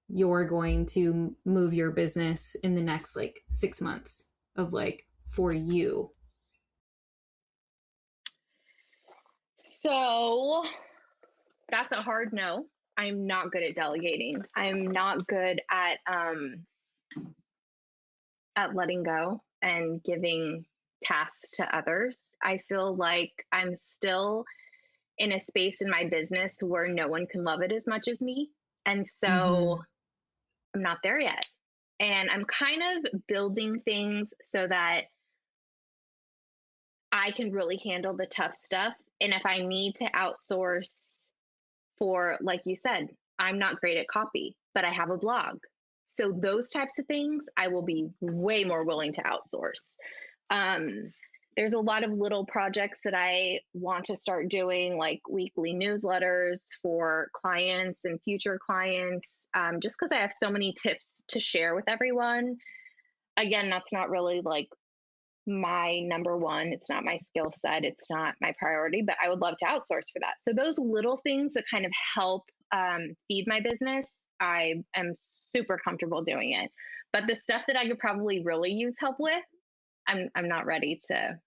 you're going to move your business in the next like 6 months of like for you? So that's a hard no. I'm not good at delegating. I'm not good at letting go and giving tasks to others. I feel like I'm still in a space in my business where no one can love it as much as me. And so I'm not there yet. And I'm kind of building things so that I can really handle the tough stuff. And if I need to outsource for, like you said, I'm not great at copy, but I have a blog. So those types of things, I will be way more willing to outsource. There's a lot of little projects that I want to start doing, like weekly newsletters for clients and future clients, just because I have so many tips to share with everyone. Again, that's not really like my number one. It's not my skill set. It's not my priority, but I would love to outsource for that. So those little things that kind of help feed my business, I am super comfortable doing it. But the stuff that I could probably really use help with, I'm not ready to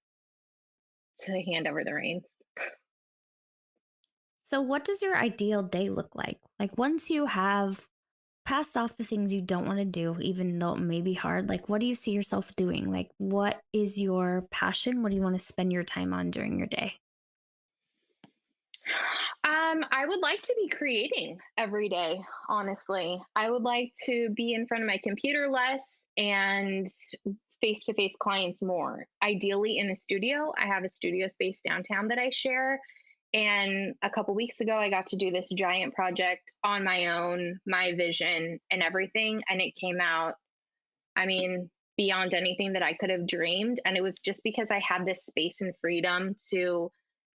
hand over the reins. So, what does your ideal day look like? Like, once you have passed off the things you don't want to do, even though it may be hard, like, what do you see yourself doing? Like, what is your passion? What do you want to spend your time on during your day? I would like to be creating every day, honestly. I would like to be in front of my computer less and face to face clients more. Ideally, in a studio. I have a studio space downtown that I share. And a couple weeks ago, I got to do this giant project on my own, my vision and everything. And it came out, I mean, beyond anything that I could have dreamed. And it was just because I had this space and freedom to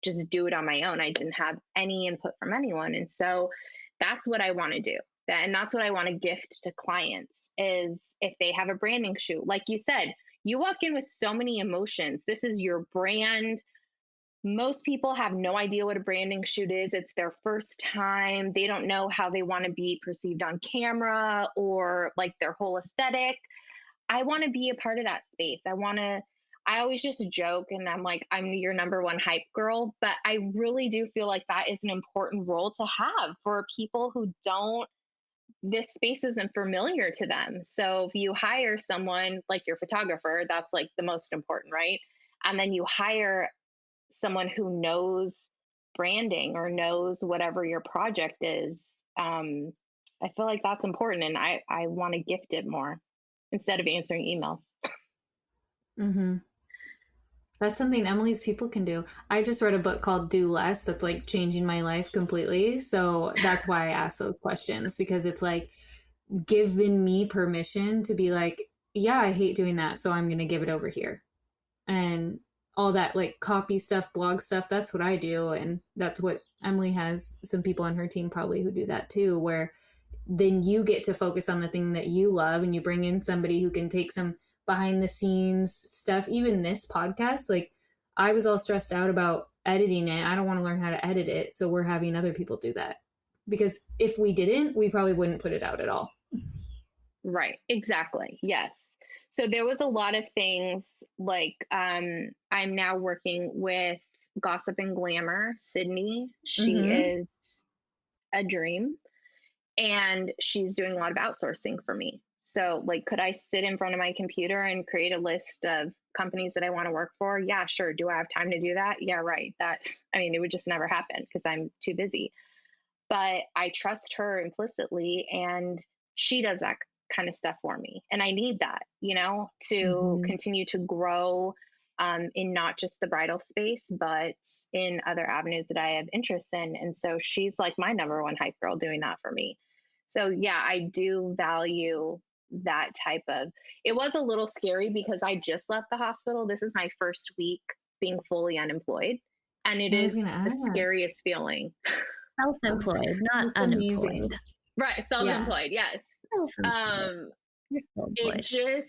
just do it on my own. I didn't have any input from anyone. And so that's what I want to do. And that's what I want to gift to clients is if they have a branding shoot. Like you said, you walk in with so many emotions. This is your brand. Most people have no idea what a branding shoot is. It's their first time. They don't know how they want to be perceived on camera or like their whole aesthetic. I want to be a part of that space. I always just joke and I'm like, I'm your number one hype girl, but I really do feel like that is an important role to have for people who don't, this space isn't familiar to them. So if you hire someone like your photographer, that's like the most important, right? And then you hire someone who knows branding or knows whatever your project is. I feel like that's important and I want to gift it more instead of answering emails. That's something Emilie's people can do. I just read a book called Do Less that's like changing my life completely. So that's why I ask those questions because it's like given me permission to be like, yeah, I hate doing that. So I'm going to give it over here. And all that like copy stuff, blog stuff, that's what I do. And that's what Emilie has some people on her team probably who do that too, where then you get to focus on the thing that you love and you bring in somebody who can take some behind the scenes stuff. Even this podcast, like I was all stressed out about editing it. I don't want to learn how to edit it. So we're having other people do that because if we didn't, we probably wouldn't put it out at all. Right. Exactly. Yes. So there was a lot of things like I'm now working with Gossip and Glamour, Sydney. She is a dream. And she's doing a lot of outsourcing for me. So, like, could I sit in front of my computer and create a list of companies that I want to work for? Yeah, sure. Do I have time to do that? Yeah, right. I mean, it would just never happen because I'm too busy. But I trust her implicitly, and she does that kind of stuff for me. And I need that, to continue to grow in not just the bridal space, but in other avenues that I have interest in. And so she's like my number one hype girl doing that for me. So yeah, I do value that type of. It was a little scary because I just left the hospital. This is my first week being fully unemployed, and it I was is gonna the ask. scariest feeling. Self-employed, not That's unemployed. amazing. Right, self-employed, yes. Self-employed. You're still employed.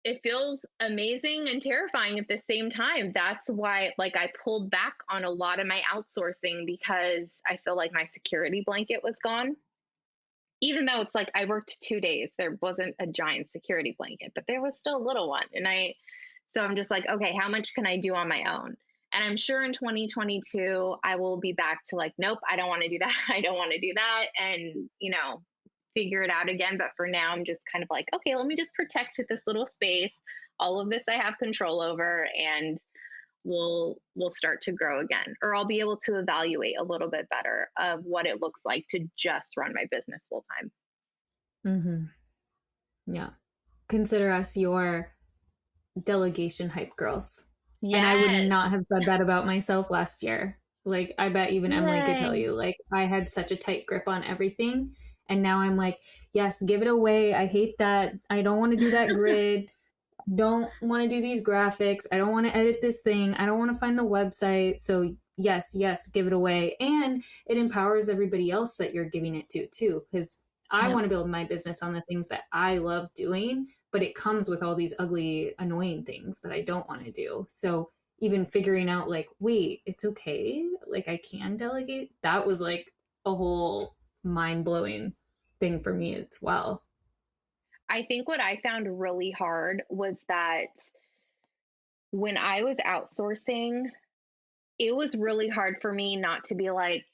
It feels amazing and terrifying at the same time. That's why, like, I pulled back on a lot of my outsourcing because I feel like my security blanket was gone. Even though it's like I worked 2 days, there wasn't a giant security blanket, but there was still a little one. So I'm just like, okay, how much can I do on my own? And I'm sure in 2022, I will be back to like, nope, I don't want to do that. I don't want to do that. And, figure it out again. But for now, I'm just kind of like, okay, let me just protect this little space. All of this I have control over, and we'll start to grow again, or I'll be able to evaluate a little bit better of what it looks like to just run my business full time. Yeah. Consider us your delegation hype girls. Yes. And I would not have said that about myself last year. Like, I bet even Emilie could tell you, like, I had such a tight grip on everything. And now I'm like, yes, give it away. I hate that. I don't want to do that grid. Don't want to do these graphics. I don't want to edit this thing. I don't want to find the website. So yes, give it away. And it empowers everybody else that you're giving it to too. Because I want to build my business on the things that I love doing, but it comes with all these ugly, annoying things that I don't want to do. So even figuring out like, wait, it's okay. Like I can delegate. That was like a whole mind-blowing thing for me as well. I think what I found really hard was that when I was outsourcing, it was really hard for me not to be like,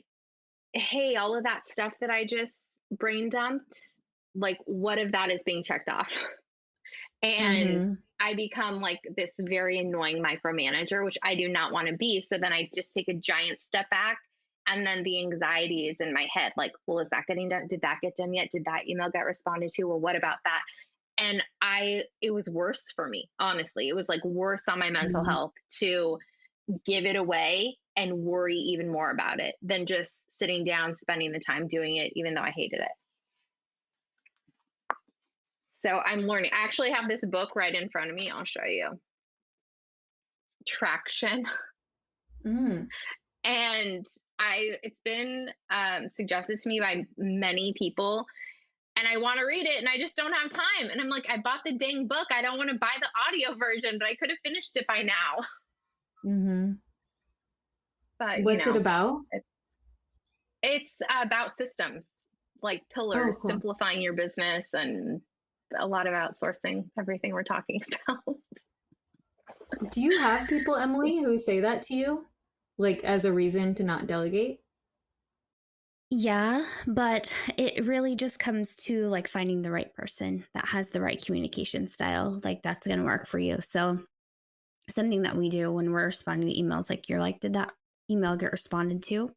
hey, all of that stuff that I just brain dumped, like what of that is being checked off? And I become like this very annoying micromanager, which I do not want to be. So then I just take a giant step back. And then the anxiety is in my head. Like, well, is that getting done? Did that get done yet? Did that email get responded to? Well, what about that? And it was worse for me, honestly. It was like worse on my mental health to give it away and worry even more about it than just sitting down, spending the time doing it, even though I hated it. So I'm learning. I actually have this book right in front of me. I'll show you. Traction. And it's been suggested to me by many people, and I want to read it and I just don't have time. And I'm like, I bought the dang book. I don't want to buy the audio version, but I could have finished it by now. But what's it about? It's about systems, like pillars, cool. Simplifying your business, and a lot of outsourcing, everything we're talking about. Do you have people, Emilie, who say that to you, like as a reason to not delegate? Yeah, but it really just comes to like finding the right person that has the right communication style. Like that's going to work for you. So something that we do when we're responding to emails, like you're like, did that email get responded to?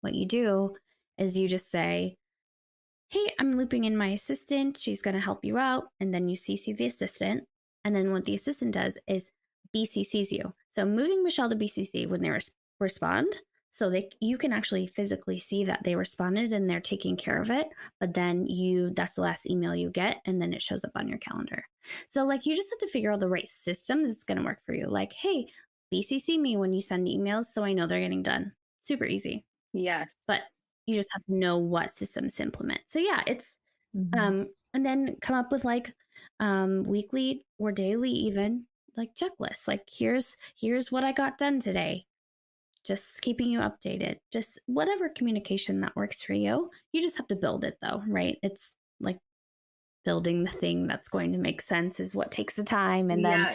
What you do is you just say, hey, I'm looping in my assistant. She's going to help you out. And then you CC the assistant. And then what the assistant does is BCCs you. So moving Michelle to BCC when they respond, so you can actually physically see that they responded and they're taking care of it. But then that's the last email you get, and then it shows up on your calendar. So like you just have to figure out the right system that's going to work for you. Like, hey, BCC me when you send emails so I know they're getting done. Super easy. Yes. But you just have to know what systems to implement. So yeah, it's and then come up with like weekly or daily even like checklists. Like here's what I got done today. Just keeping you updated. Just whatever communication that works for you. You just have to build it though, right? It's like building the thing that's going to make sense is what takes the time. And then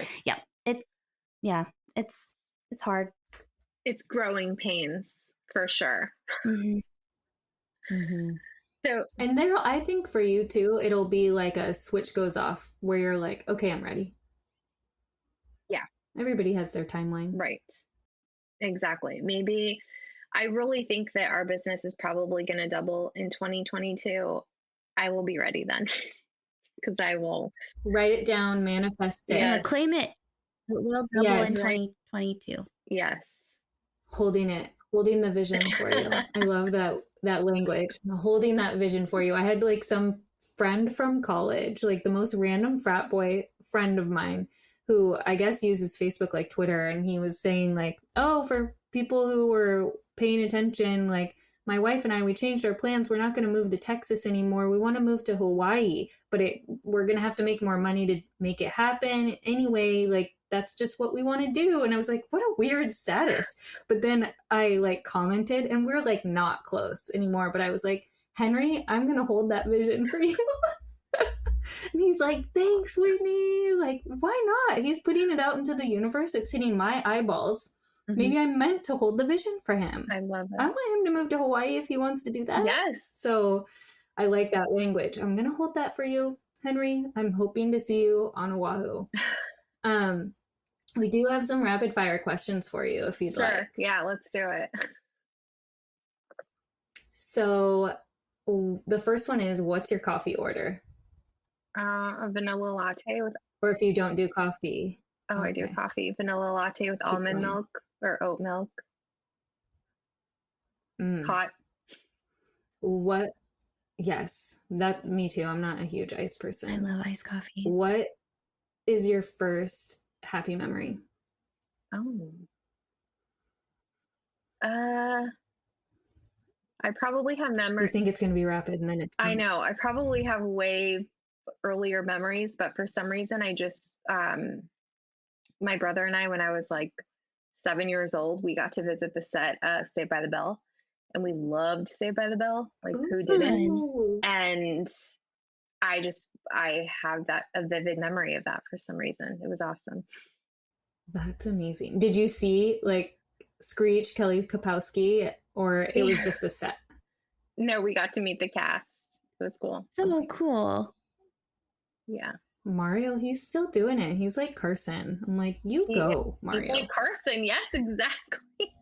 it's hard. It's growing pains for sure. Mm-hmm. So, And there, I think for you too, it'll be like a switch goes off where you're like, okay, I'm ready. yeah, Everybody has their timeline. right. Exactly. Maybe I really think that our business is probably going to double in 2022. I will be ready then because I will Write it down, manifest it. Yeah, Yes. claim it. It will double Yes. in 2022. Yes. Holding the vision for you. I love that language. Holding that vision for you. I had like some friend from college, like the most random frat boy friend of mine, who I guess uses Facebook like Twitter, and he was saying like, oh, for people who were paying attention, like my wife and I, we changed our plans. We're not going to move to Texas anymore. We want to move to Hawaii, but we're going to have to make more money to make it happen anyway. Like, that's just what we want to do. And I was like, what a weird status. But then I like commented, and we're like not close anymore. But I was like, Henry, I'm going to hold that vision for you. And he's like, thanks, Whitney. Like, why not? He's putting it out into the universe. It's hitting my eyeballs. Maybe I'm meant to hold the vision for him. I love it. I want him to move to Hawaii if he wants to do that. Yes. So I like that language. I'm going to hold that for you, Henry. I'm hoping to see you on Oahu. We do have some rapid fire questions for you if you'd like. Yeah, let's do it. So the first one is, what's your coffee order? A vanilla latte with. Or if you don't do coffee. Oh, okay. I do coffee. Vanilla latte with almond milk or oat milk. Hot. What? Yes, that me too. I'm not a huge ice person. I love iced coffee. What is your first happy memory? Oh. I probably have memories. You think it's going to be rapid, and then it's not. I know. I probably have way earlier memories, but for some reason, I just my brother and I, when I was like 7 years old, we got to visit the set of Saved by the Bell, and we loved Saved by the Bell. Like, who didn't? And I have a vivid memory of that for some reason. It was awesome. That's amazing. Did you see like Screech, Kelly Kapowski, or it was just the set? No, we got to meet the cast. It was cool. So cool. Yeah. Mario, he's still doing it. He's like Carson. I'm like, go, Mario. He's like Carson. Yes, exactly.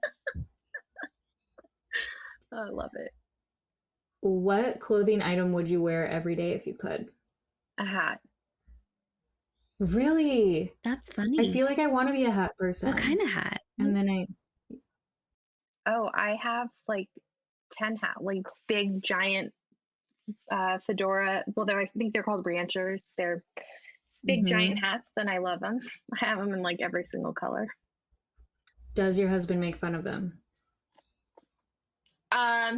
Oh, I love it. What clothing item would you wear every day if you could? A hat. Really? That's funny. I feel like I want to be a hat person. What kind of hat? And then I have like 10 hats, like big giant fedora. Well, I think they're called ranchers. They're big giant hats, and I love them. I have them in like every single color. Does your husband make fun of them?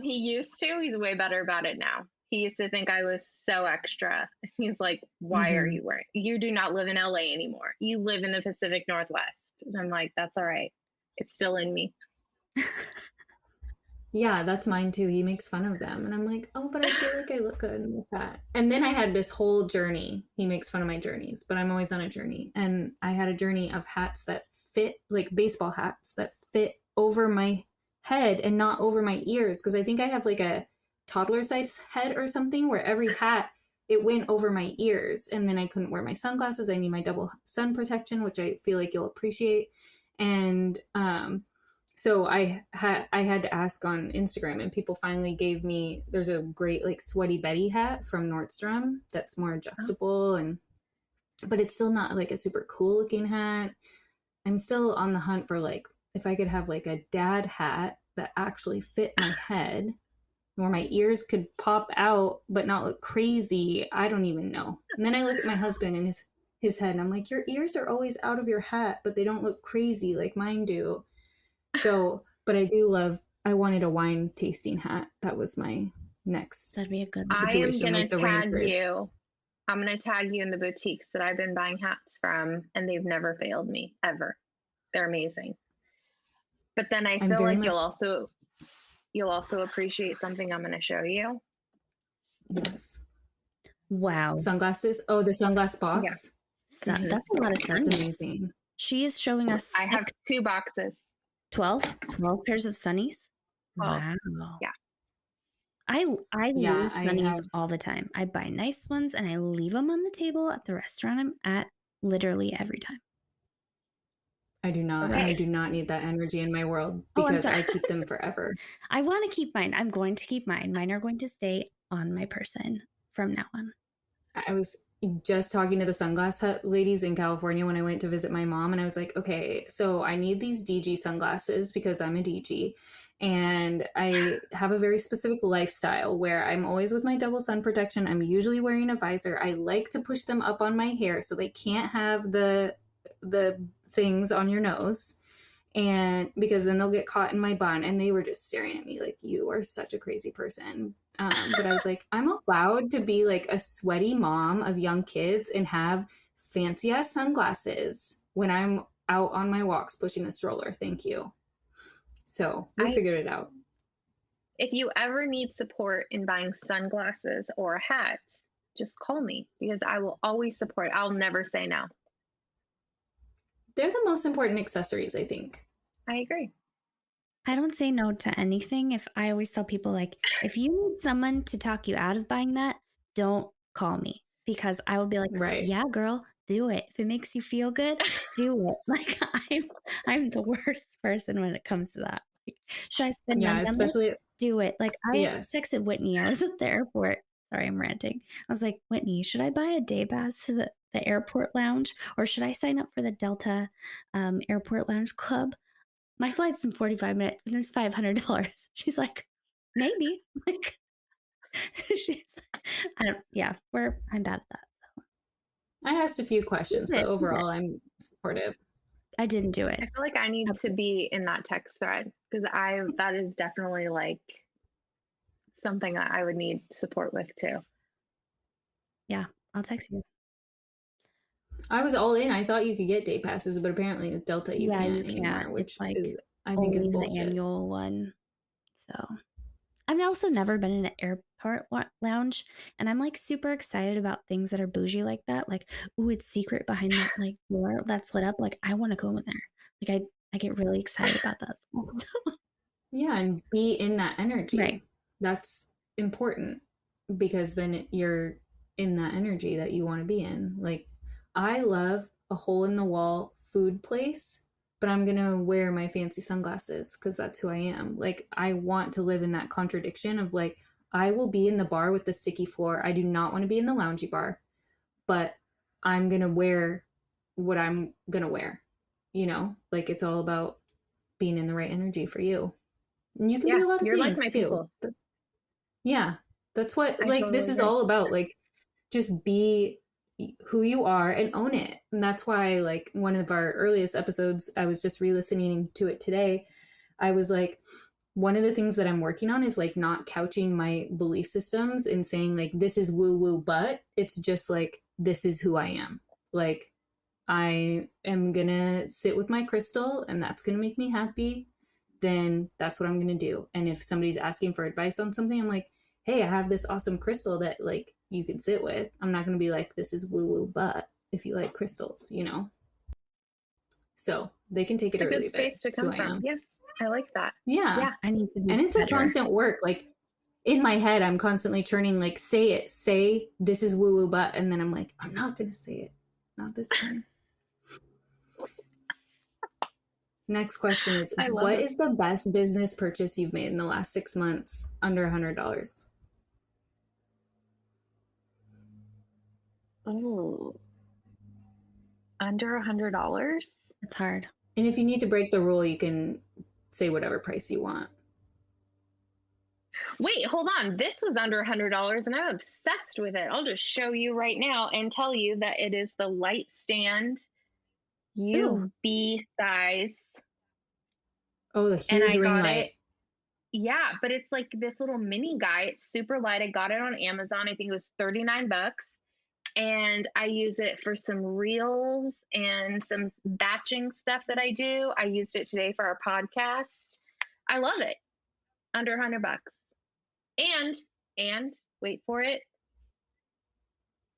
He used to. He's way better about it now. He used to think I was so extra. He's like, why are you wearing? You do not live in LA anymore. You live in the Pacific Northwest. And I'm like, that's all right. It's still in me. Yeah, that's mine too. He makes fun of them. And I'm like, oh, but I feel like I look good in this hat. And then I had this whole journey. He makes fun of my journeys, but I'm always on a journey. And I had a journey of hats that fit, like baseball hats that fit over my head and not over my ears. Because I think I have like a toddler size head or something where every hat, it went over my ears. And then I couldn't wear my sunglasses. I need my double sun protection, which I feel like you'll appreciate. And so I had to ask on Instagram, and people finally gave me, there's a great like Sweaty Betty hat from Nordstrom that's more adjustable, but it's still not like a super cool looking hat. I'm still on the hunt for like, if I could have like a dad hat that actually fit my head, where my ears could pop out but not look crazy. I don't even know. And then I look at my husband and his head, and I'm like, your ears are always out of your hat, but they don't look crazy like mine do. So, but I wanted a wine tasting hat. That was my next. That'd be a good situation. I am going to tag Rangers. you. I'm going to tag you in the boutiques that I've been buying hats from, and they've never failed me ever. They're amazing. But then I feel like you'll also appreciate something I'm going to show you. Yes. Wow. Sunglasses. Oh, the sunglass box. Yeah. That's a lot of sunnies. That's amazing. She is showing us. I have 2 boxes. 12 pairs of sunnies. Oh, wow. Yeah. I Yeah, lose I sunnies have. all the time. I buy nice ones and I leave them on the table at the restaurant I'm at literally every time. I do not, and I Okay. do not need that energy in my world Oh, I'm because sorry. I keep them forever. I want to keep mine. I'm going to keep mine. Mine are going to stay on my person from now on. I was just talking to the sunglass hut ladies in California when I went to visit my mom, and I was like, okay, so I need these DG sunglasses because I'm a DG. And I have a very specific lifestyle where I'm always with my double sun protection. I'm usually wearing a visor. I like to push them up on my hair so they can't have the things on your nose, and because then they'll get caught in my bun. And they were just staring at me like, you are such a crazy person. But I was like, I'm allowed to be like a sweaty mom of young kids and have fancy ass sunglasses when I'm out on my walks pushing a stroller. Thank you. So we figured it out. If you ever need support in buying sunglasses or hats, just call me because I will always support. I'll never say no. They're the most important accessories, I think. I agree. I don't say no to anything. If I always tell people, like, if you need someone to talk you out of buying that, don't call me, because I will be like, Right. yeah, girl, do it. If it makes you feel good, do it. Like, I'm the worst person when it comes to that. Like, should I spend money on this? Especially Do it. Like, I yes. texted Whitney. I was at the airport. Sorry, I'm ranting. I was like, Whitney, should I buy a day pass to the airport lounge, or should I sign up for the Delta Airport Lounge Club? My flight's in 45 minutes and it's $500. She's like, maybe. Like, she's, I'm bad at that. I asked a few questions, but overall I'm supportive. I didn't do it. I feel like I need to be in that text thread because that is definitely like something that I would need support with too. Yeah, I'll text you. I was all in. I thought you could get day passes, but apparently with Delta you can't anymore, which it's like is, I think, is bullshit. The annual one. So I've also never been in an airport lounge, and I'm like super excited about things that are bougie like that. Like, ooh, it's secret behind that like door that's lit up. Like, I want to go in there. Like, I get really excited about that. Yeah, and be in that energy. Right. That's important because then you're in that energy that you want to be in. Like, I love a hole in the wall food place, but I'm gonna wear my fancy sunglasses because that's who I am. Like, I want to live in that contradiction of like, I will be in the bar with the sticky floor. I do not want to be in the loungy bar, but I'm gonna wear what I'm gonna wear. You know, like, it's all about being in the right energy for you. And you can be a lot of you're things like my too. people. Yeah, that's what I like totally this is agree. all about. Like, just be who you are and own it. And that's why, like, one of our earliest episodes, I was just re-listening to it today. I was like, one of the things that I'm working on is like not couching my belief systems and saying like this is woo woo, but it's just like this is who I am. Like, I am gonna sit with my crystal and that's gonna make me happy. Then that's what I'm gonna do. And if somebody's asking for advice on something, I'm like, hey, I have this awesome crystal that like you can sit with. I'm not gonna be like, this is woo woo, but if you like crystals, you know. So they can take it or leave it. It's a good space to come from. Yes, I like that. Yeah. I need to be and it's better. a constant work. Like, in my head, I'm constantly turning like, say this is woo woo, but, and then I'm like, I'm not gonna say it. Not this time. Next question is, what is the best business purchase you've made in the last 6 months under $100? Oh, under $100? It's hard. And if you need to break the rule, you can say whatever price you want. Wait, hold on. This was under $100 and I'm obsessed with it. I'll just show you right now and tell you that it is the light stand UV size. Oh, the huge ring light. Yeah, but it's like this little mini guy. It's super light. I got it on Amazon. I think it was $39. And I use it for some reels and some batching stuff that I do. I used it today for our podcast. I love it. Under $100. And wait for it.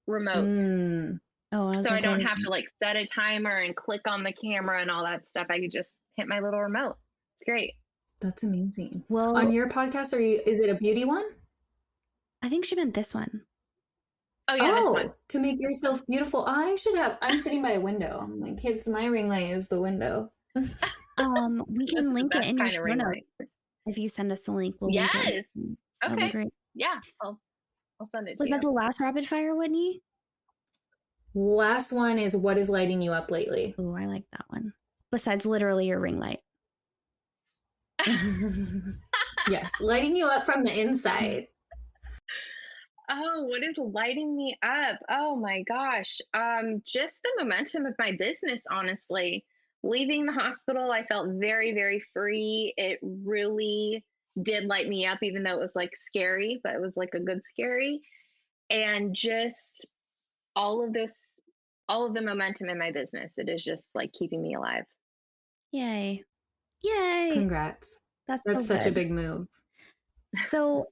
Remote. So I don't have to like set a timer and click on the camera and all that stuff. I could just hit my little remote. It's great. That's amazing. Well, on your podcast, is it a beauty one? I think she meant this one. Oh yeah, this one. To make yourself beautiful. I'm sitting by a window. I'm like, kids, my ring light is the window. We can link it in your show notes. If you send us the link, we'll link it. Yes. That'll be Okay. great. Yeah. I'll send it to Was you. that the last rapid fire, Whitney? Last one is what is lighting you up lately? Oh, I like that one. Besides literally your ring light. Yes, lighting you up from the inside. Oh, what is lighting me up? Oh my gosh. Just the momentum of my business, honestly. Leaving the hospital, I felt very, very free. It really did light me up, even though it was like scary, but it was like a good scary. And just all of the momentum in my business, it is just like keeping me alive. Yay. Yay. Congrats. That's so such good. a big move. So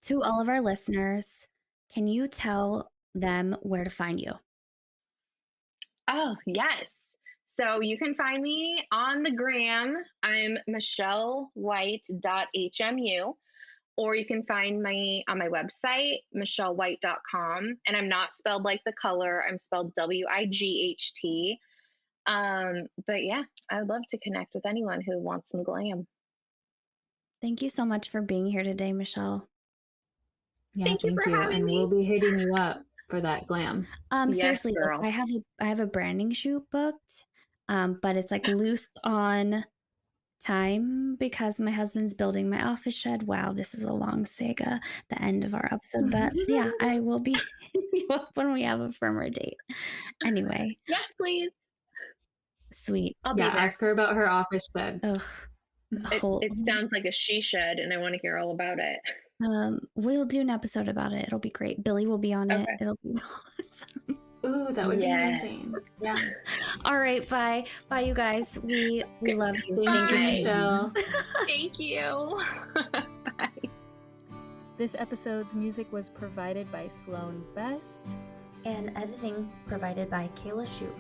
to all of our listeners, can you tell them where to find you? Oh, yes. So you can find me on the gram. I'm michellewhite.hmu, or you can find me on my website, michellewhite.com. And I'm not spelled like the color, I'm spelled Wight. But yeah, I would love to connect with anyone who wants some glam. Thank you so much for being here today, Michelle. Yeah, thank you for having me. We'll be hitting you up for that glam. Yes, Seriously, girl. I have a branding shoot booked, but it's like loose on time because my husband's building my office shed. Wow, this is a long saga, the end of our episode. But yeah, I will be hitting you up when we have a firmer date. Anyway. Yes, please. Sweet. I'll be there. Ask her about her office shed. Ugh. It sounds like a she shed, and I want to hear all about it. We'll do an episode about it. It'll be great. Billy will be on it. It'll be awesome. Ooh, that would be amazing. Yeah. All right, bye. Bye, you guys. We love you. Thank you, Michelle. Thank you. Bye. This episode's music was provided by Sloan Best. And editing provided by Kayla Shue.